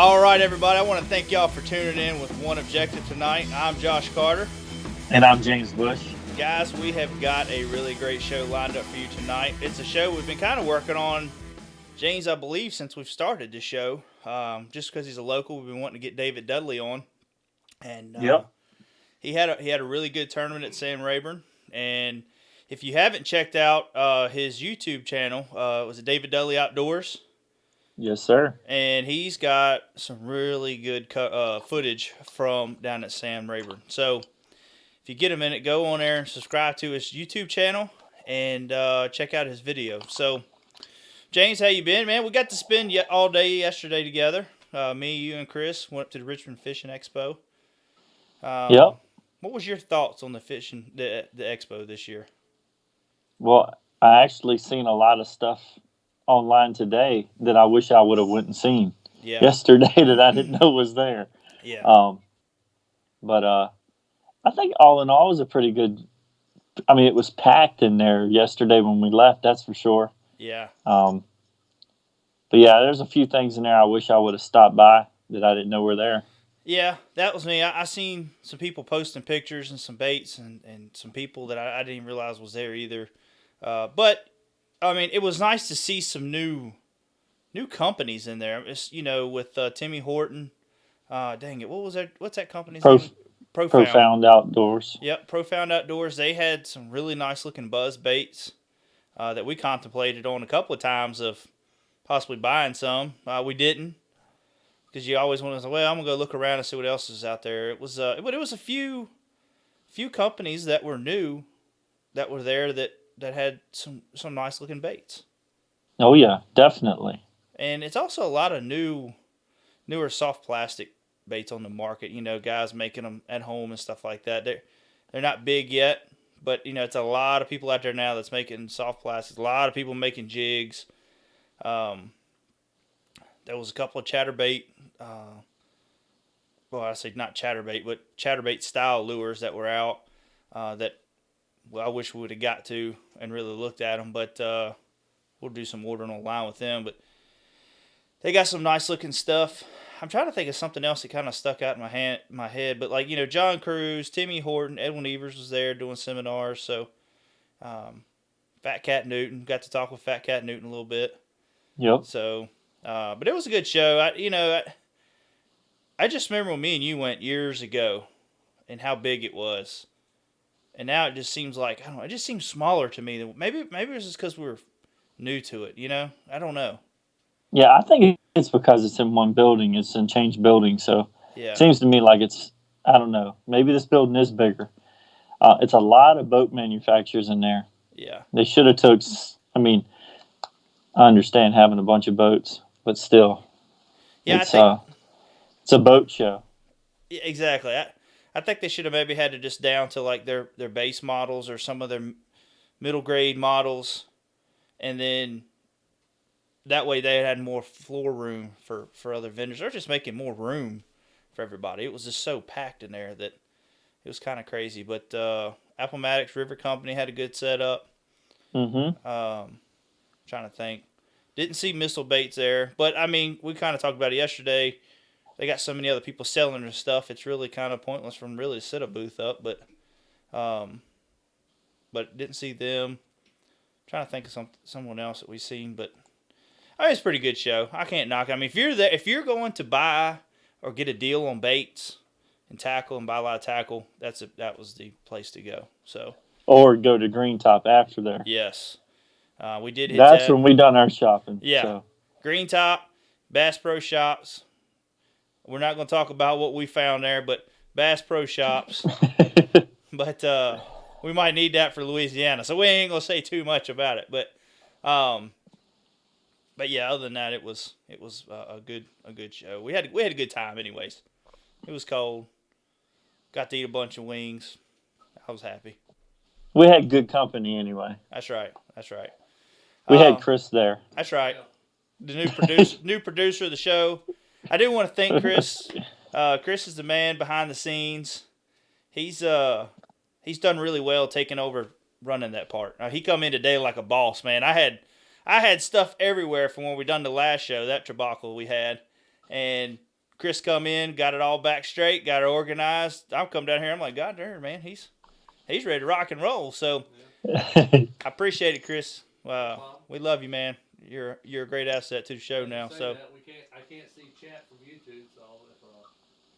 All right, everybody. I want to thank y'all for tuning in with OneObjective tonight. I'm Josh Carter. And I'm James Bush. Guys, we have got a really great show lined up for you tonight. It's a show we've been kind of working on, James, I believe, since we've started this show. Just because he's a local, we've been wanting to get David Dudley on. And Yep. he had a really good tournament at Sam Rayburn. And if you haven't checked out his YouTube channel, was it David Dudley Outdoors? Yes, sir. And he's got some really good footage from down at Sam Rayburn. So if you get a minute, go on there and subscribe to his YouTube channel and check out his video. So, James, how you been, man? We got to spend all day yesterday together. Me, you, and Chris went up to the Richmond Fishing Expo. Yep. What was your thoughts on the expo this year? Well, I actually seen a lot of stuff online today that I wish I would have went and seen yesterday that I didn't know was there. Yeah. But I think all in all it was a pretty good. I mean, it was packed in there yesterday when we left. That's for sure. Yeah. But yeah, there's a few things in there I wish I would have stopped by that I didn't know were there. Yeah, that was me. I seen some people posting pictures and some baits and some people that I didn't even realize was there either. But I mean, it was nice to see some new companies in there. It's, with Timmy Horton. Dang it, what was that? What's that company's name? Profound Outdoors. Yep, Profound Outdoors. They had some really nice looking buzz baits that we contemplated on a couple of times of possibly buying some. We didn't, because you always want to say, well, I'm gonna go look around and see what else is out there. It was but it was a few companies that were new that were there that had some nice looking baits. Oh yeah, definitely. And it's also a lot of newer soft plastic baits on the market. Guys making them at home and stuff like that. They're not big yet, but it's a lot of people out there now that's making soft plastics. A lot of people making jigs. There was a couple of chatterbait. Well, I say not chatterbait, but chatterbait style lures that were out that. Well, I wish we would have got to and really looked at them, but we'll do some ordering online with them. But they got some nice looking stuff. I'm trying to think of something else that kind of stuck out in my head. But John Cruz, Timmy Horton, Edwin Evers was there doing seminars. So Fat Cat Newton, got to talk with Fat Cat Newton a little bit. Yep. So, but it was a good show. I just remember when me and you went years ago and how big it was. And now it just seems like, I don't know, it just seems smaller to me. Maybe it's just because we were new to it, I don't know. Yeah, I think it's because it's in one building. It's in changed building, so yeah. It seems to me like it's, I don't know, maybe this building is bigger. It's a lot of boat manufacturers in there. Yeah. They should have took, I mean, I understand having a bunch of boats, but still. Yeah, it's a boat show. Yeah, exactly. I think they should have maybe had to just down to like their base models or some of their middle grade models, and then that way they had more floor room for other vendors. They're just making more room for everybody. It was just so packed in there that it was kind of crazy. But Appomattox River Company had a good setup. Mm-hmm. Trying to think. Didn't see Missile Baits there, but I mean, we kind of talked about it yesterday. They got so many other people selling their stuff. It's really kind of pointless for them really to set a booth up. But didn't see them. Trying to think of someone else that we've seen, but I mean, it's a pretty good show. I can't knock it. I mean, if you're going to buy or get a deal on baits and tackle and buy a lot of tackle, that was the place to go. So. Or go to Green Top after there. Yes, we did hit That's that. when we done our shopping. Yeah, so. Green Top, Bass Pro Shops. We're not going to talk about what we found there, but Bass Pro Shops. But we might need that for Louisiana, so we ain't going to say too much about it. But yeah, other than that, it was a good show. We had a good time, anyways. It was cold. Got to eat a bunch of wings. I was happy. We had good company anyway. That's right. We had Chris there. That's right. The new producer of the show. I do want to thank Chris. Chris is the man behind the scenes. He's done really well taking over running that part. He come in today like a boss, man. I had stuff everywhere from when we done the last show, that debacle we had, and Chris come in, got it all back straight, got it organized. I'm come down here. I'm like, God darn, man, he's ready to rock and roll. So I appreciate it, Chris. We love you, man. You're a great asset to the show now. So I can't see chat from YouTube, so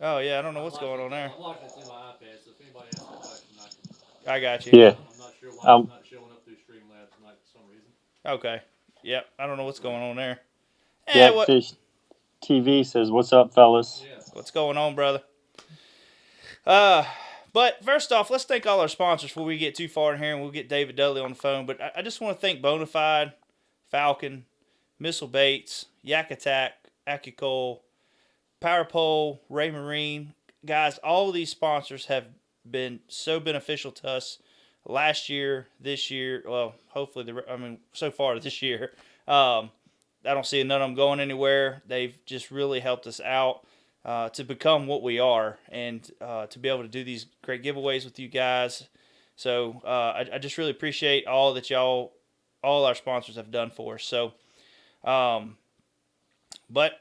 oh yeah, I don't know what's going on there. I'm watching it through my iPad, so if anybody asks a question, I got you. Yeah. I'm not sure why it's not showing up through Streamlabs tonight for some reason. Okay. Yep. I don't know what's going on there. Catfish TV says, "What's up, fellas? Yeah. What's going on, brother?" But first off, let's thank all our sponsors before we get too far in here, and we'll get David Dudley on the phone. But I just want to thank Bonafide, Falcon, Missile Baits, Yak Attack, AccuCoal, Power Pole, Ray Marine. Guys, all of these sponsors have been so beneficial to us last year, this year. Well, hopefully, so far this year. I don't see none of them going anywhere. They've just really helped us out to become what we are, and to be able to do these great giveaways with you guys. So I just really appreciate all that all our sponsors have done for us. So, but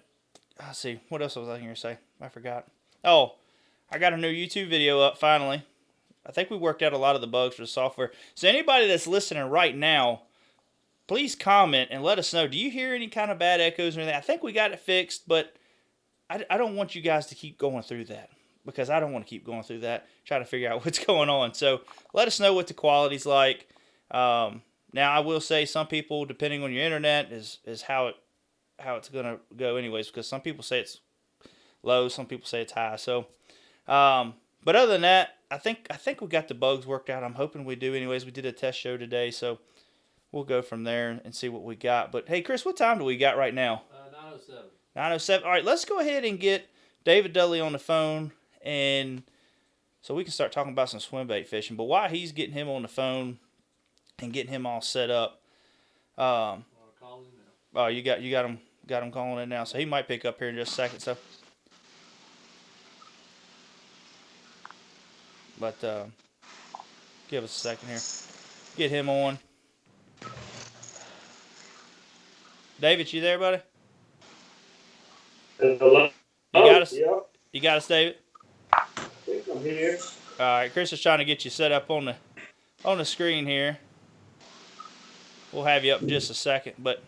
let's see, what else was I going to say? I forgot. Oh, I got a new YouTube video up finally. I think we worked out a lot of the bugs for the software. So anybody that's listening right now, please comment and let us know. Do you hear any kind of bad echoes or anything? I think we got it fixed, but I don't want you guys to keep going through that, because I don't want to keep going through that, trying to figure out what's going on. So let us know what the quality's like. Now, I will say some people, depending on your internet, is how it's going to go anyways, because some people say it's low, some people say it's high. So, but other than that, I think we got the bugs worked out. I'm hoping we do anyways. We did a test show today, so we'll go from there and see what we got. But, hey, Chris, what time do we got right now? 9:07. 9:07. All right, let's go ahead and get David Dudley on the phone, and so we can start talking about some swim bait fishing. But while he's getting him on the phone and getting him all set up, Call him now. oh, you got him calling in now, so he might pick up here in just a second. So, but give us a second here. Get him on. David, you there, buddy? Hello? You got us? Yep. You got us, David? I think I'm here. All right, Chris is trying to get you set up on the screen here. We'll have you up in just a second, but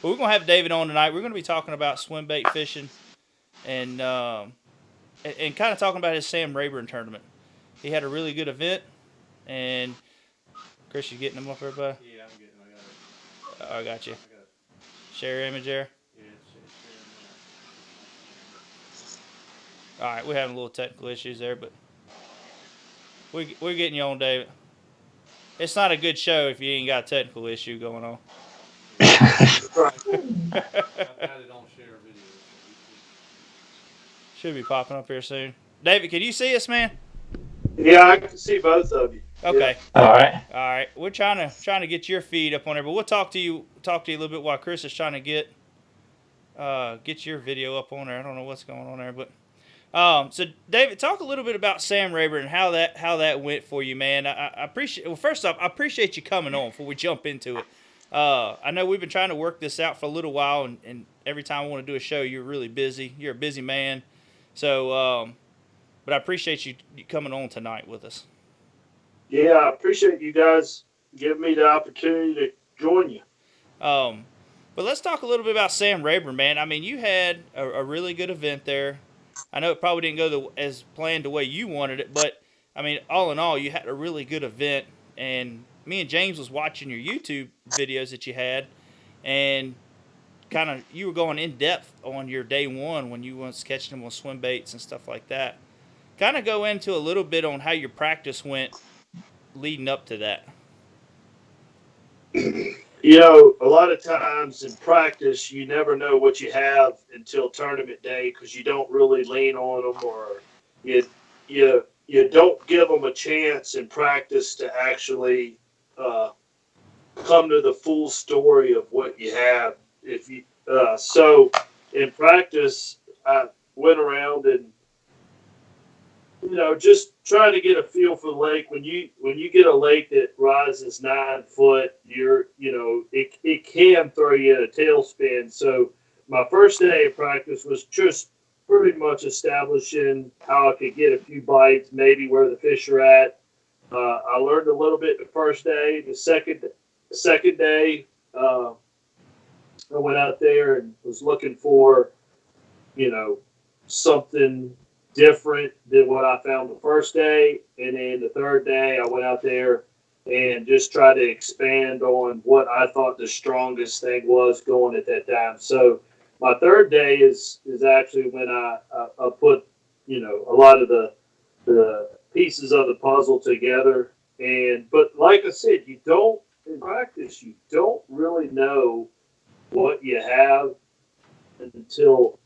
we're gonna have David on tonight. We're gonna be talking about swim bait fishing, and kind of talking about his Sam Rayburn tournament. He had a really good event, and Chris, you getting him up there, bud? Yeah, I'm getting him. I got it. I got you. I got it. Share image there. Yeah, it's All right, we're having a little technical issues there, but we're getting you on, David. It's not a good show if you ain't got a technical issue going on. I've got it on share video. Should be popping up here soon. David, can you see us, man? Yeah, I can see both of you. Okay. All right. All right. We're trying to get your feed up on there, but we'll talk to you a little bit while Chris is trying to get your video up on there. I don't know what's going on there, but so David, talk a little bit about Sam Rayburn and how that went for you, man. I appreciate. Well, first off, I appreciate you coming on before we jump into it. I know we've been trying to work this out for a little while, and every time I want to do a show, you're really busy. You're a busy man, so but I appreciate you coming on tonight with us. Yeah, I appreciate you guys giving me the opportunity to join you. But let's talk a little bit about Sam Rayburn, man. I mean, you had a really good event there. I know it probably didn't go as planned the way you wanted it, but I mean, all in all, you had a really good event. And me and James was watching your YouTube videos that you had, and kind of you were going in depth on your day one when you was catching them on swim baits and stuff like that. Kind of go into a little bit on how your practice went leading up to that. You know, a lot of times in practice, you never know what you have until tournament day because you don't really lean on them, or you don't give them a chance in practice to actually come to the full story of what you have. So in practice, I went around and just trying to get a feel for the lake. When you get a lake that rises 9 foot, it can throw you in a tailspin. So my first day of practice was just pretty much establishing how I could get a few bites, maybe where the fish are at. I learned a little bit the first day. The second day, I went out there and was looking for, something different than what I found the first day. And then the third day, I went out there and just tried to expand on what I thought the strongest thing was going at that time. So my third day is actually when I put, a lot of the pieces of the puzzle together. But like I said, in practice, you don't really know what you have until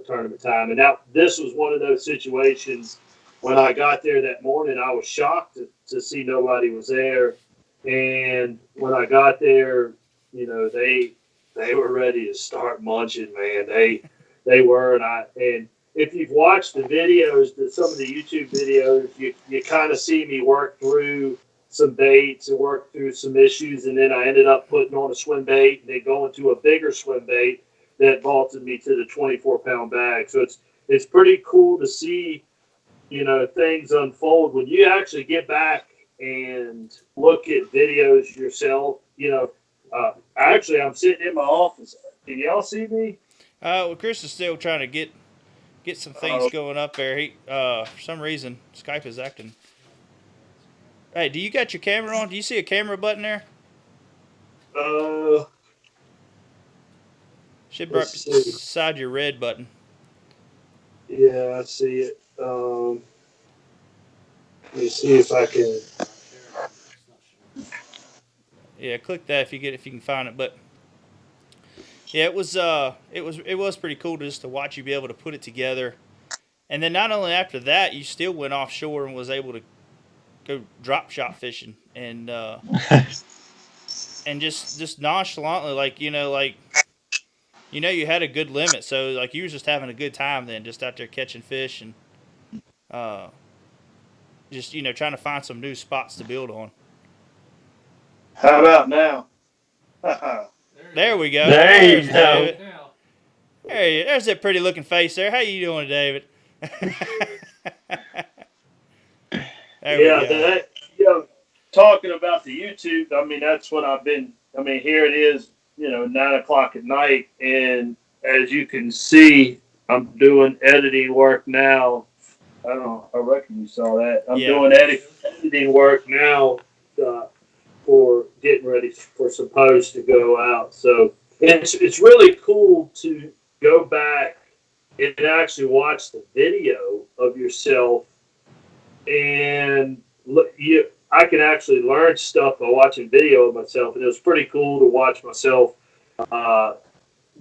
tournament time. And now this was one of those situations. When I got there that morning, I was shocked to see nobody was there. And when I got there, they were ready to start munching, man. They were, and if you've watched the videos, some of the YouTube videos, you kind of see me work through some baits and work through some issues, and then I ended up putting on a swim bait and then going to a bigger swim bait that vaulted me to the 24-pound bag. So it's pretty cool to see, things unfold when you actually get back and look at videos yourself. Actually, I'm sitting in my office. Can y'all see me? Well, Chris is still trying to get some things going up there. He for some reason Skype is acting. Hey, do you got your camera on? Do you see a camera button there? Should be right beside your red button. Yeah, I see it. Let me see if I can. Yeah, click that if you can find it. But yeah, it was pretty cool just to watch you be able to put it together. And then not only after that, you still went offshore and was able to go drop shot fishing and and just nonchalantly, you had a good limit, so like you was just having a good time then, just out there catching fish and just trying to find some new spots to build on. How about now? There we go. There's you go. Hey, there's that pretty looking face there. How you doing, David? Talking about the YouTube, I mean, that's what I've been. I mean, here it is, 9:00 at night, and as you can see, I'm doing editing work now. I don't know. I reckon you saw that. I'm doing editing work now for getting ready for some posts to go out. So it's really cool to go back and actually watch the video of yourself, and I can actually learn stuff by watching video of myself, and it was pretty cool to watch myself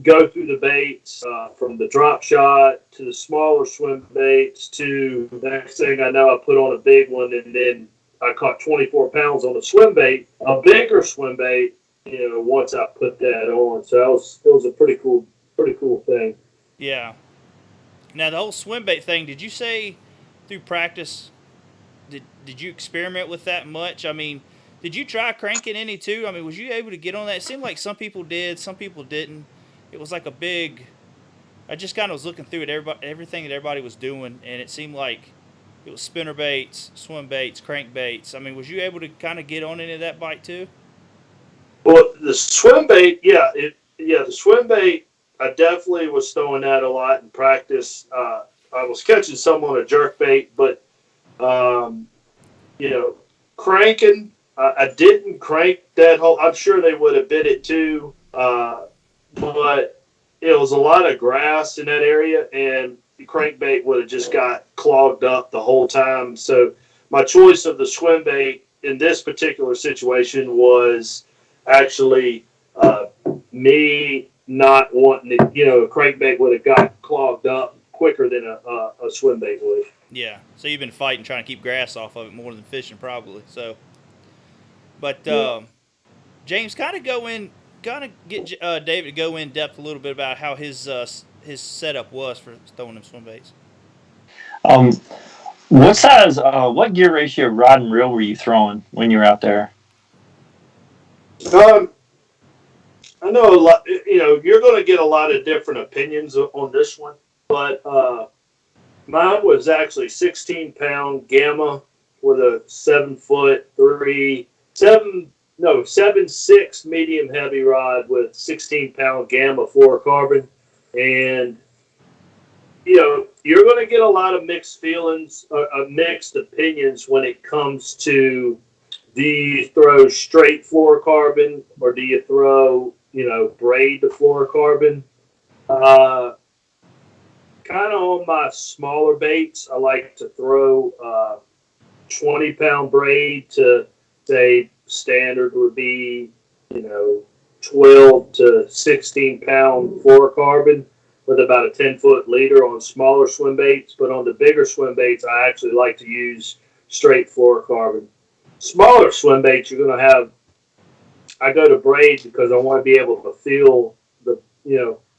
go through the baits from the drop shot to the smaller swim baits to the next thing I know, I put on a big one, and then I caught 24 pounds on a swim bait, a bigger swim bait. Once I put that on, so it was a pretty cool thing. Yeah. Now the whole swim bait thing. Did you say through practice? Did you experiment with that much? I mean, did you try cranking any too? I mean, was you able to get on that? It seemed like some people did, some people didn't. It was like a big. I just kind of was looking through it, everything that everybody was doing, and it seemed like it was spinner baits, swim baits, crank baits. I mean, was you able to kind of get on any of that bite too? Well, the swim bait, the swim bait, I definitely was throwing that a lot in practice. I was catching some on a jerk bait, but cranking, I didn't crank that whole. I'm sure they would have bit it too, but it was a lot of grass in that area, and the crankbait would have just got clogged up the whole time. So my choice of the swim bait in this particular situation was actually me not wanting it. A crankbait would have got clogged up quicker than a swim bait would. Yeah. So you've been fighting, trying to keep grass off of it more than fishing, probably. So, but James, kind of get David to go in depth a little bit about how his setup was for throwing them swim baits. What gear ratio rod and reel were you throwing when you were out there? I know a lot. You're going to get a lot of different opinions on this one, but mine was actually 16-pound gamma with a 7 foot 7.6 medium heavy rod with 16-pound gamma fluorocarbon, and you're going to get a lot of mixed feelings, mixed opinions when it comes to, do you throw straight fluorocarbon or do you throw, braid to fluorocarbon? Uh, Kind of on my smaller baits, I like to throw 20-pound braid to, say, standard would be, 12 to 16-pound fluorocarbon with about a 10-foot leader on smaller swim baits. But on the bigger swim baits, I actually like to use straight fluorocarbon. Smaller swim baits, you're going to have, I go to braid because I want to be able to feel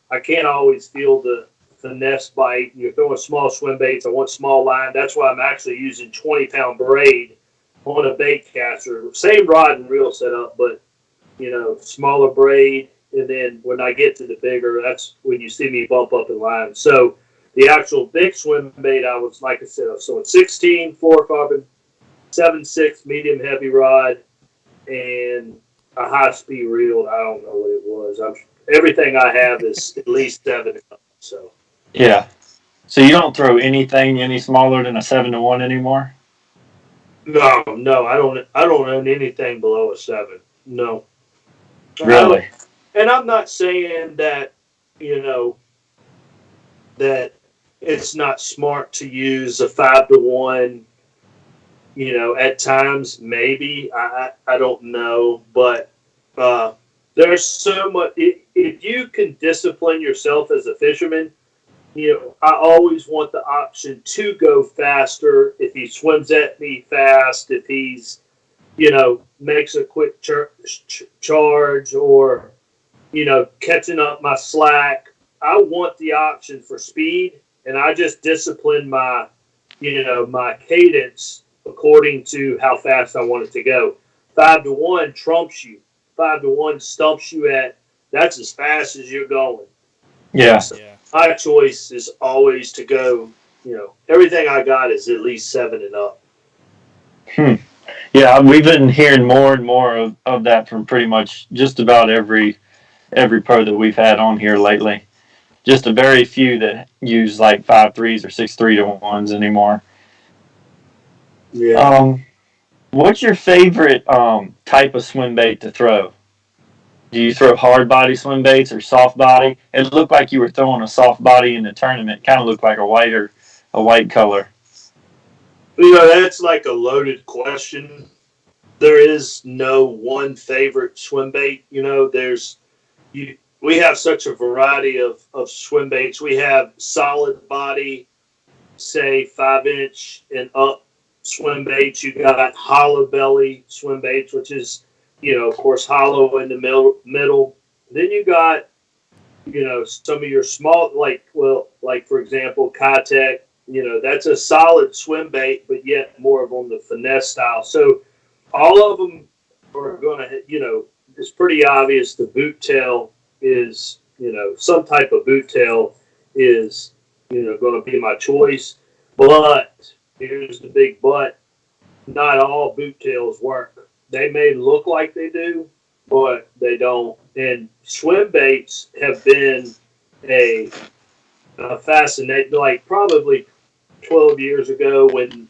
I can't always feel the finesse bite. You're throwing small swim baits. I want small line. That's why I'm actually using 20-pound braid on a bait caster. Same rod and reel setup, but, smaller braid. And then when I get to the bigger, that's when you see me bump up in line. So the actual big swim bait, I was, like I said, so it's 16 fluorocarbon, 7.6 medium heavy rod, and a high speed reel. I don't know what it was. Everything I have is at least 7. So Yeah. So you don't throw anything any smaller than a 7-1 anymore? no, I don't own anything below a 7. No. Really? And I'm not saying that that it's not smart to use a 5-1. At times maybe I don't know, but there's so much. If you can discipline yourself as a fisherman, I always want the option to go faster if he swims at me fast, if he's, makes a quick charge or, catching up my slack. I want the option for speed, and I just discipline my, my cadence according to how fast I want it to go. 5-1 trumps you. 5-1 stumps you at, that's as fast as you're going. Yeah. So my choice is always to go, everything I got is at least 7 and up. Yeah, we've been hearing more and more of that from pretty much just about every pro that we've had on here lately. Just a very few that use like 5.3s or 6.3-1s anymore. Yeah. What's your favorite type of swim bait to throw? Do you throw hard body swim baits or soft body? It looked like you were throwing a soft body in the tournament. Kind of looked like a white color. That's like a loaded question. There is no one favorite swim bait. We have such a variety of swim baits. We have solid body, say 5-inch and up swim baits. You got hollow belly swim baits, which is, of course, hollow in the middle. Then you got, some of your small, like for example, Kitech, that's a solid swim bait, but yet more of on the finesse style. So all of them are going to, it's pretty obvious the boot tail is, some type of boot tail is, going to be my choice. But here's the big but: not all boot tails work. They may look like they do, but they don't. And swim baits have been a fascinating, like probably 12 years ago when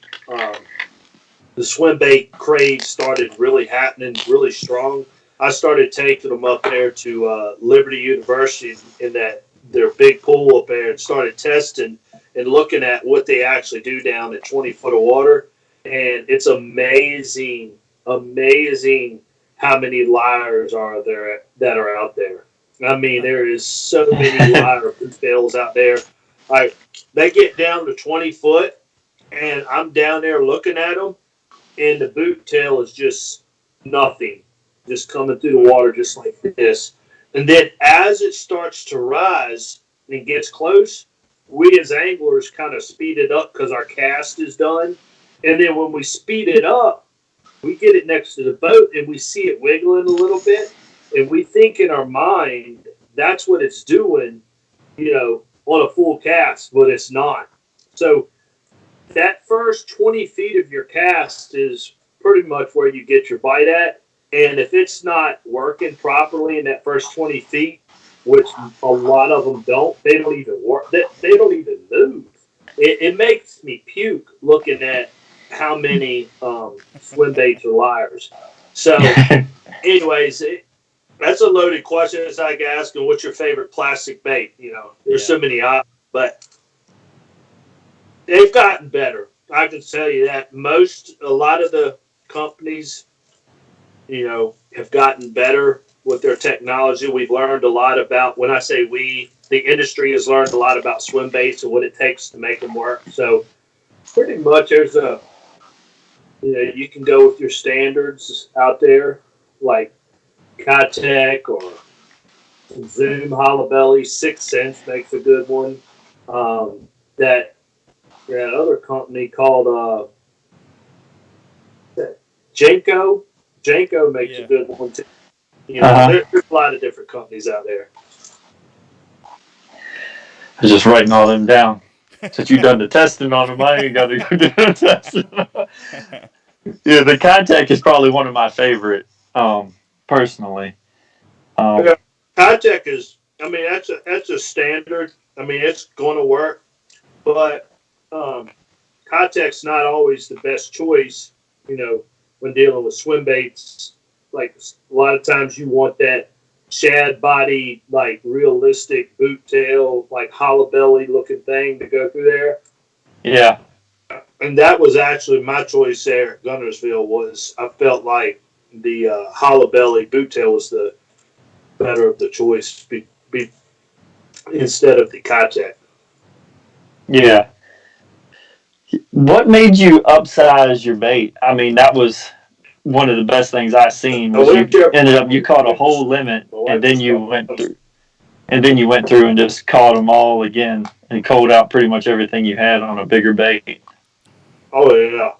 the swim bait craze started really happening really strong. I started taking them up there to Liberty University in that their big pool up there and started testing and looking at what they actually do down at 20 foot of water. And it's amazing how many liars are there that are out there. I mean, there is so many liar fails out there. Like, they get down to 20 foot, and I'm down there looking at them, and the boot tail is just nothing, just coming through the water just like this. And then as it starts to rise and gets close, we as anglers kind of speed it up because our cast is done. And then when we speed it up, we get it next to the boat and we see it wiggling a little bit. and we think in our mind that's what it's doing, on a full cast, but it's not. So that first 20 feet of your cast is pretty much where you get your bite at. And if it's not working properly in that first 20 feet, which a lot of them don't, they don't even work. They don't even move. It makes me puke looking at how many swim baits are liars. So, anyways, that's a loaded question. It's like asking what's your favorite plastic bait. There's so many options, but they've gotten better. I can tell you that a lot of the companies, have gotten better with their technology. We've learned a lot about, when I say we, the industry has learned a lot about swim baits and what it takes to make them work. So pretty much you can go with your standards out there, like Kitech or Zoom Hollow Belly. 6 Cents makes a good one. That other company called Jenko. Jenko makes a good one too. There's a lot of different companies out there. I was just writing all them down. Since you've done the testing on them, I ain't got to go do the testing. Yeah, the Contact is probably one of my favorite, personally. Contact is, that's a standard. It's going to work, but Contact's not always the best choice. When dealing with swim baits, like a lot of times you want that shad body, like realistic boot tail, like hollow belly looking thing to go through there. Yeah. And that was actually my choice there at Gunnersville. Was I felt like the hollow belly boot tail was the better of the choice instead of the Contact. Yeah. What made you upsize your bait? That was one of the best things I seen. Was you caught a whole limit, and then you went through and just caught them all again and culled out pretty much everything you had on a bigger bait. Oh yeah.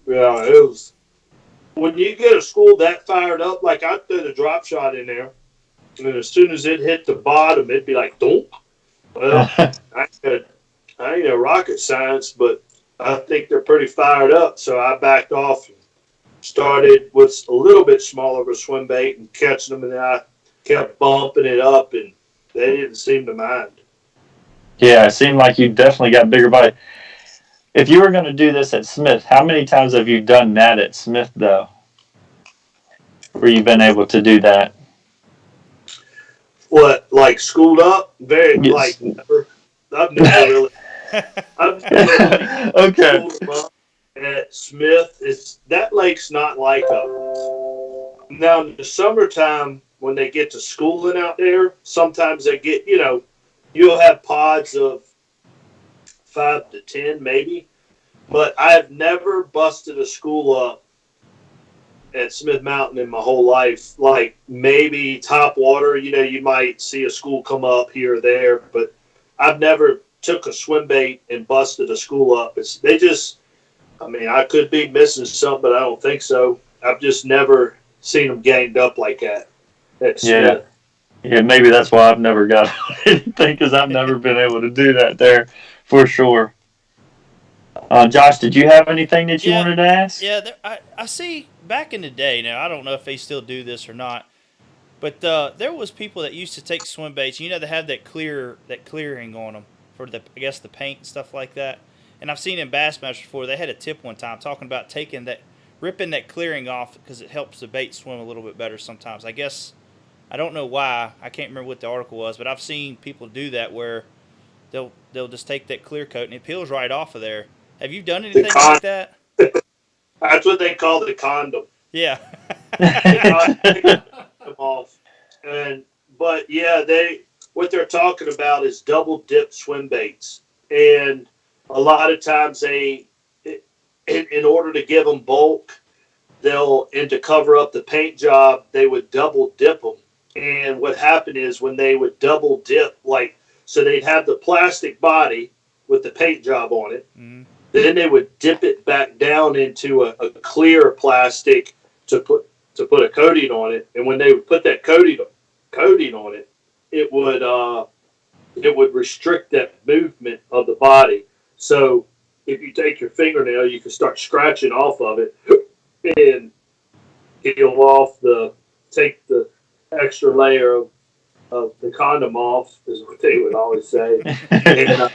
It was when you get a school that fired up. Like I threw the drop shot in there, and as soon as it hit the bottom, it'd be like donk. Well, I ain't a rocket science, but I think they're pretty fired up. So I backed off and started with a little bit smaller of a swim bait and catching them, and then I kept bumping it up, and they didn't seem to mind. Yeah, it seemed like you definitely got bigger bite. If you were going to do this at Smith, how many times have you done that at Smith, though? Where you've been able to do that? What, like schooled up? Like never. I've never really. Okay. At Smith, that lake's not like now in the summertime when they get to schooling out there. Sometimes they get you'll have pods of 5 to 10 maybe, but I've never busted a school up at Smith Mountain in my whole life. Like maybe top water, you might see a school come up here or there, but I've never took a swim bait and busted a school up. I could be missing something, but I don't think so. I've just never seen them ganged up like that at Smith. Yeah, maybe that's why I've never got anything, because I've never been able to do that there for sure. Josh, did you have anything that you wanted to ask? Yeah, I see back in the day, now I don't know if they still do this or not, but there was people that used to take swim baits, they have that clearing on them for the paint and stuff like that. And I've seen in Bassmasters before, they had a tip one time talking about ripping that clearing off because it helps the bait swim a little bit better sometimes. I don't know why. I can't remember what the article was, but I've seen people do that where they'll just take that clear coat and it peels right off of there. Have you done anything like that? That's what they call the condom. Yeah. Them off. But yeah, what they're talking about is double dip swim baits, and a lot of times in order to give them bulk, and to cover up the paint job, they would double dip them. And what happened is when they would double dip, so they'd have the plastic body with the paint job on it. Mm-hmm. Then they would dip it back down into a clear plastic to to put a coating on it, and when they would put that coating on it, it would restrict that movement of the body. So if you take your fingernail, you can start scratching off of it and peel off take the extra layer of the condom off, is what they would always say, and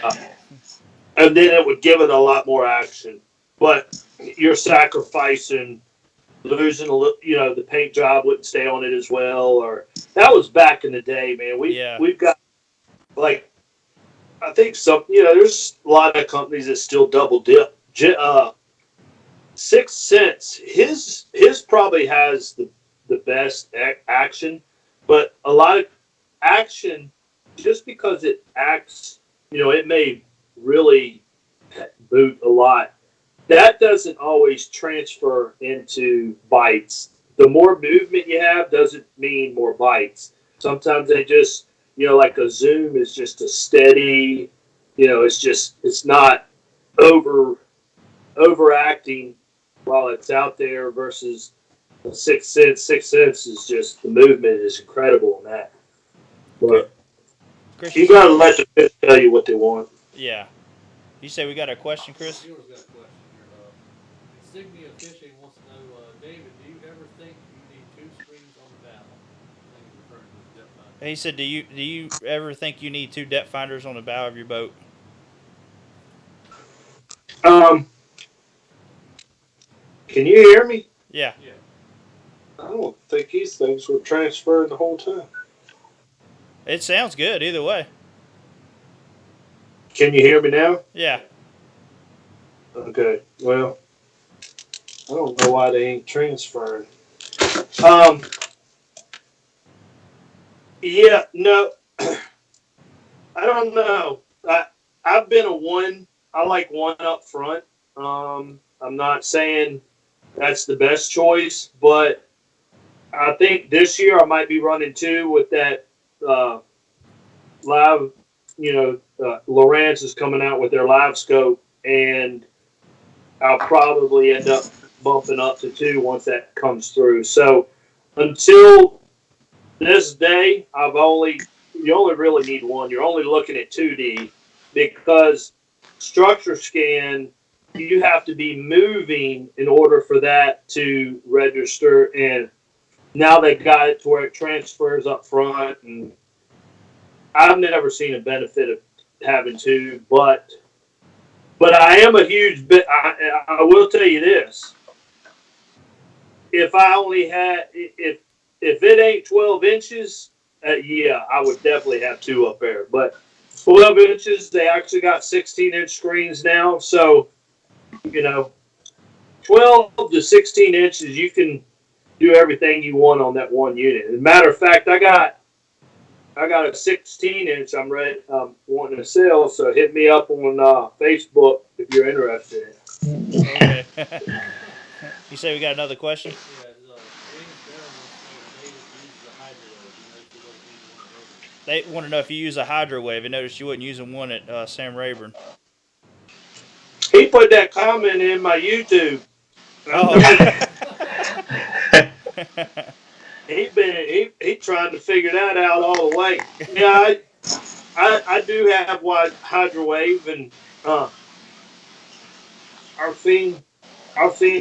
then it would give it a lot more action. But you're sacrificing losing a little, the paint job wouldn't stay on it as well, or that was back in the day, man. We've got, like, I think there's a lot of companies that still double dip. 6 Sense, his probably has the best action, but a lot of action, just because it acts, it may really boot a lot. That doesn't always transfer into bites. The more movement you have doesn't mean more bites. Sometimes they just, like a zoom is just a steady, it's not overacting while it's out there versus a 6 Sense. 6 Sense is just, the movement is incredible in that. But Chris, you got to let the fish tell you what they want. Yeah. You say we got a question, Chris? Viewers got a question here. Insignia Fishing wants to know, David, do you ever think you need 2 screens on the bow? I think he's referring to the depth finder. He said, do you ever think you need 2 depth finders on the bow of your boat? Can you hear me? Yeah. I don't think these things were transferred the whole time. It sounds good either way. Can you hear me now? Yeah. Okay. Well, I don't know why they ain't transferring. Yeah, no. I don't know. I've been a one. I like one up front. I'm not saying that's the best choice, but I think this year I might be running 2 with that live. Lowrance is coming out with their live scope, and I'll probably end up bumping up to 2 once that comes through. So until this day, you only really need 1. You're only looking at 2D because structure scan, you have to be moving in order for that to register. And now they got it to where it transfers up front. And I've never seen a benefit of having 2, but I am a huge bit. I will tell you this: if I only had, if it ain't 12 inches, yeah, I would definitely have 2 up there. But 12 inches, they actually got 16-inch screens now. So, 12 to 16 inches, you can do everything you want on that one unit. As a matter of fact, I got a 16-inch I'm wanting to sell. So hit me up on Facebook if you're interested. Okay. You say we got another question? Yeah, James Barron wants to know if David uses a hydro wave. You noticed he wasn't using one at Rayburn. They want to know if you use a hydro wave. I noticed you wasn't using one at Sam Rayburn. He put that comment in my YouTube. Oh. He trying to figure that out all the way. Yeah, I do have wide hydro wave, and I've seen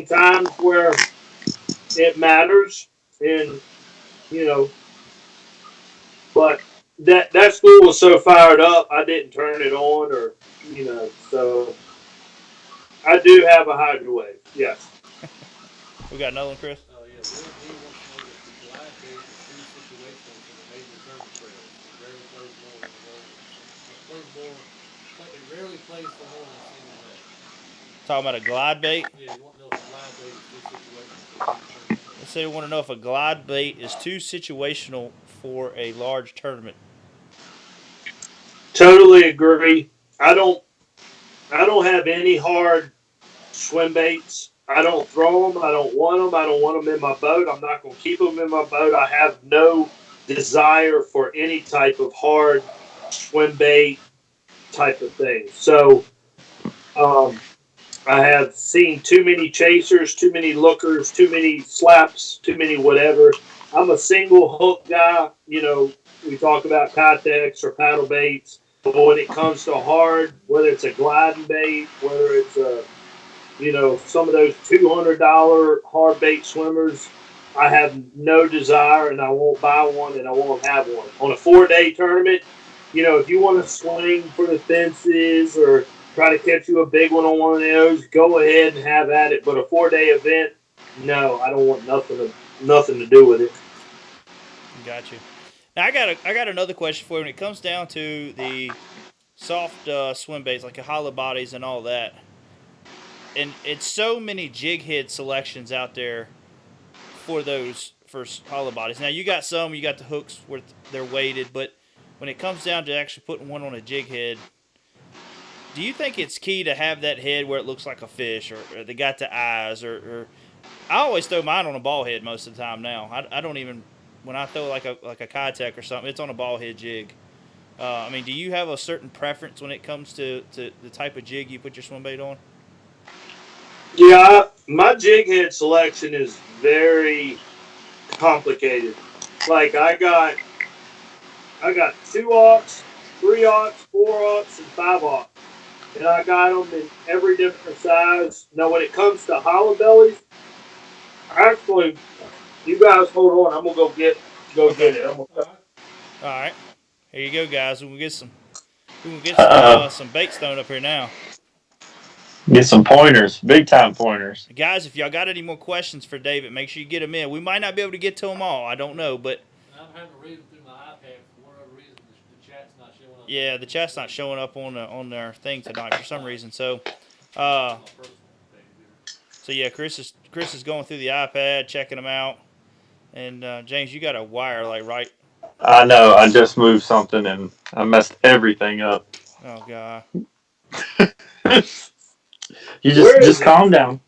times where it matters, and but that school was so fired up, I didn't turn it on, or so I do have a hydro wave. Yes. We got another one, Chris? Yeah, Will D wants to know if the glide bait is too situational for the major tournament trails. It rarely plays more than the it rarely plays for more than a single head. Talking about a glide bait? Yeah, you want to know if the glide bait is too situational for the major tournament trails. They say they want to know if a glide bait is too situational for a large tournament. Totally agree. I don't have any hard swim baits. I don't throw them. I don't want them. I don't want them in my boat. I'm not going to keep them in my boat. I have no desire for any type of hard swim bait type of thing. So, I have seen too many chasers, too many lookers, too many slaps, too many whatever. I'm a single hook guy. You know, we talk about Kitex or paddle baits, but when it comes to hard, whether it's a gliding bait, whether it's a some of those $200 hard bait swimmers, I have no desire, and I won't buy one, and I won't have one. On a 4-day tournament, if you want to swing for the fences or try to catch you a big one on one of those, go ahead and have at it. But a 4-day event, no, I don't want nothing to do with it. Got you. Now I got another question for you. When it comes down to the soft swim baits like the hollow bodies and all that, and it's so many jig head selections out there for those for hollow bodies. Now you got the hooks where they're weighted, but when it comes down to actually putting one on a jig head, do you think it's key to have that head where it looks like a fish, or they got the eyes, or I always throw mine on a ball head most of the time now. I don't even, when I throw like a Kitech or something, it's on a ball head jig. I mean, do you have a certain preference when it comes to the type of jig you put your swim bait on? Yeah, my jig head selection is very complicated. Like I got 2-aughts, 3-aughts, 4-aughts, and 5-aughts. And I got them in every different size. Now, when it comes to hollow bellies, actually, you guys hold on. I'm gonna get it. All right, here you go, guys. We'll get some some baits thrown up here now. Get some pointers, big time pointers. Guys, if y'all got any more questions for David, make sure you get them in. We might not be able to get to them all. I don't know, but I'm having to read them through my iPad for whatever reason. The chat's not showing up. yeah, the chat's not showing up on their thing tonight for some reason. So, yeah, Chris is going through the iPad, checking them out. And James, you got a wire like right. I know. I just moved something and I messed everything up. Oh God. You just calm down.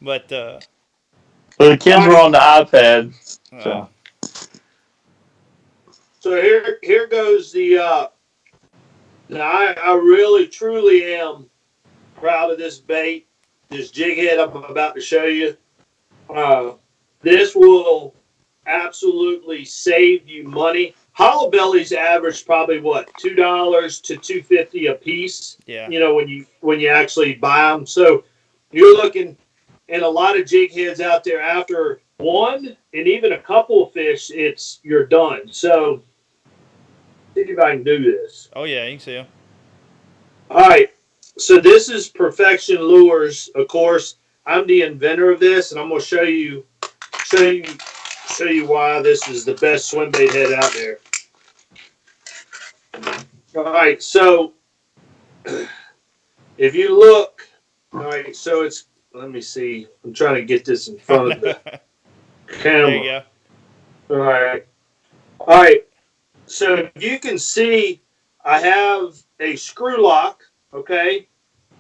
But the kids were on the iPad. So here goes the. Now I really truly am proud of this bait, this jig head I'm about to show you. This will absolutely save you money. Hollow bellies average probably what, $2 to $2.50 a piece. Yeah. When you actually buy them. So you're looking, and a lot of jig heads out there after one and even a couple of fish, you're done. So see if I can do this. Oh yeah, you can see them. All right. So this is Perfection Lures. Of course, I'm the inventor of this, and I'm going to show you why this is the best swim bait head out there. All right, so if you look, all right, so it's, let me see. I'm trying to get this in front of the camera. There you go. All right. So you can see I have a screw lock, okay?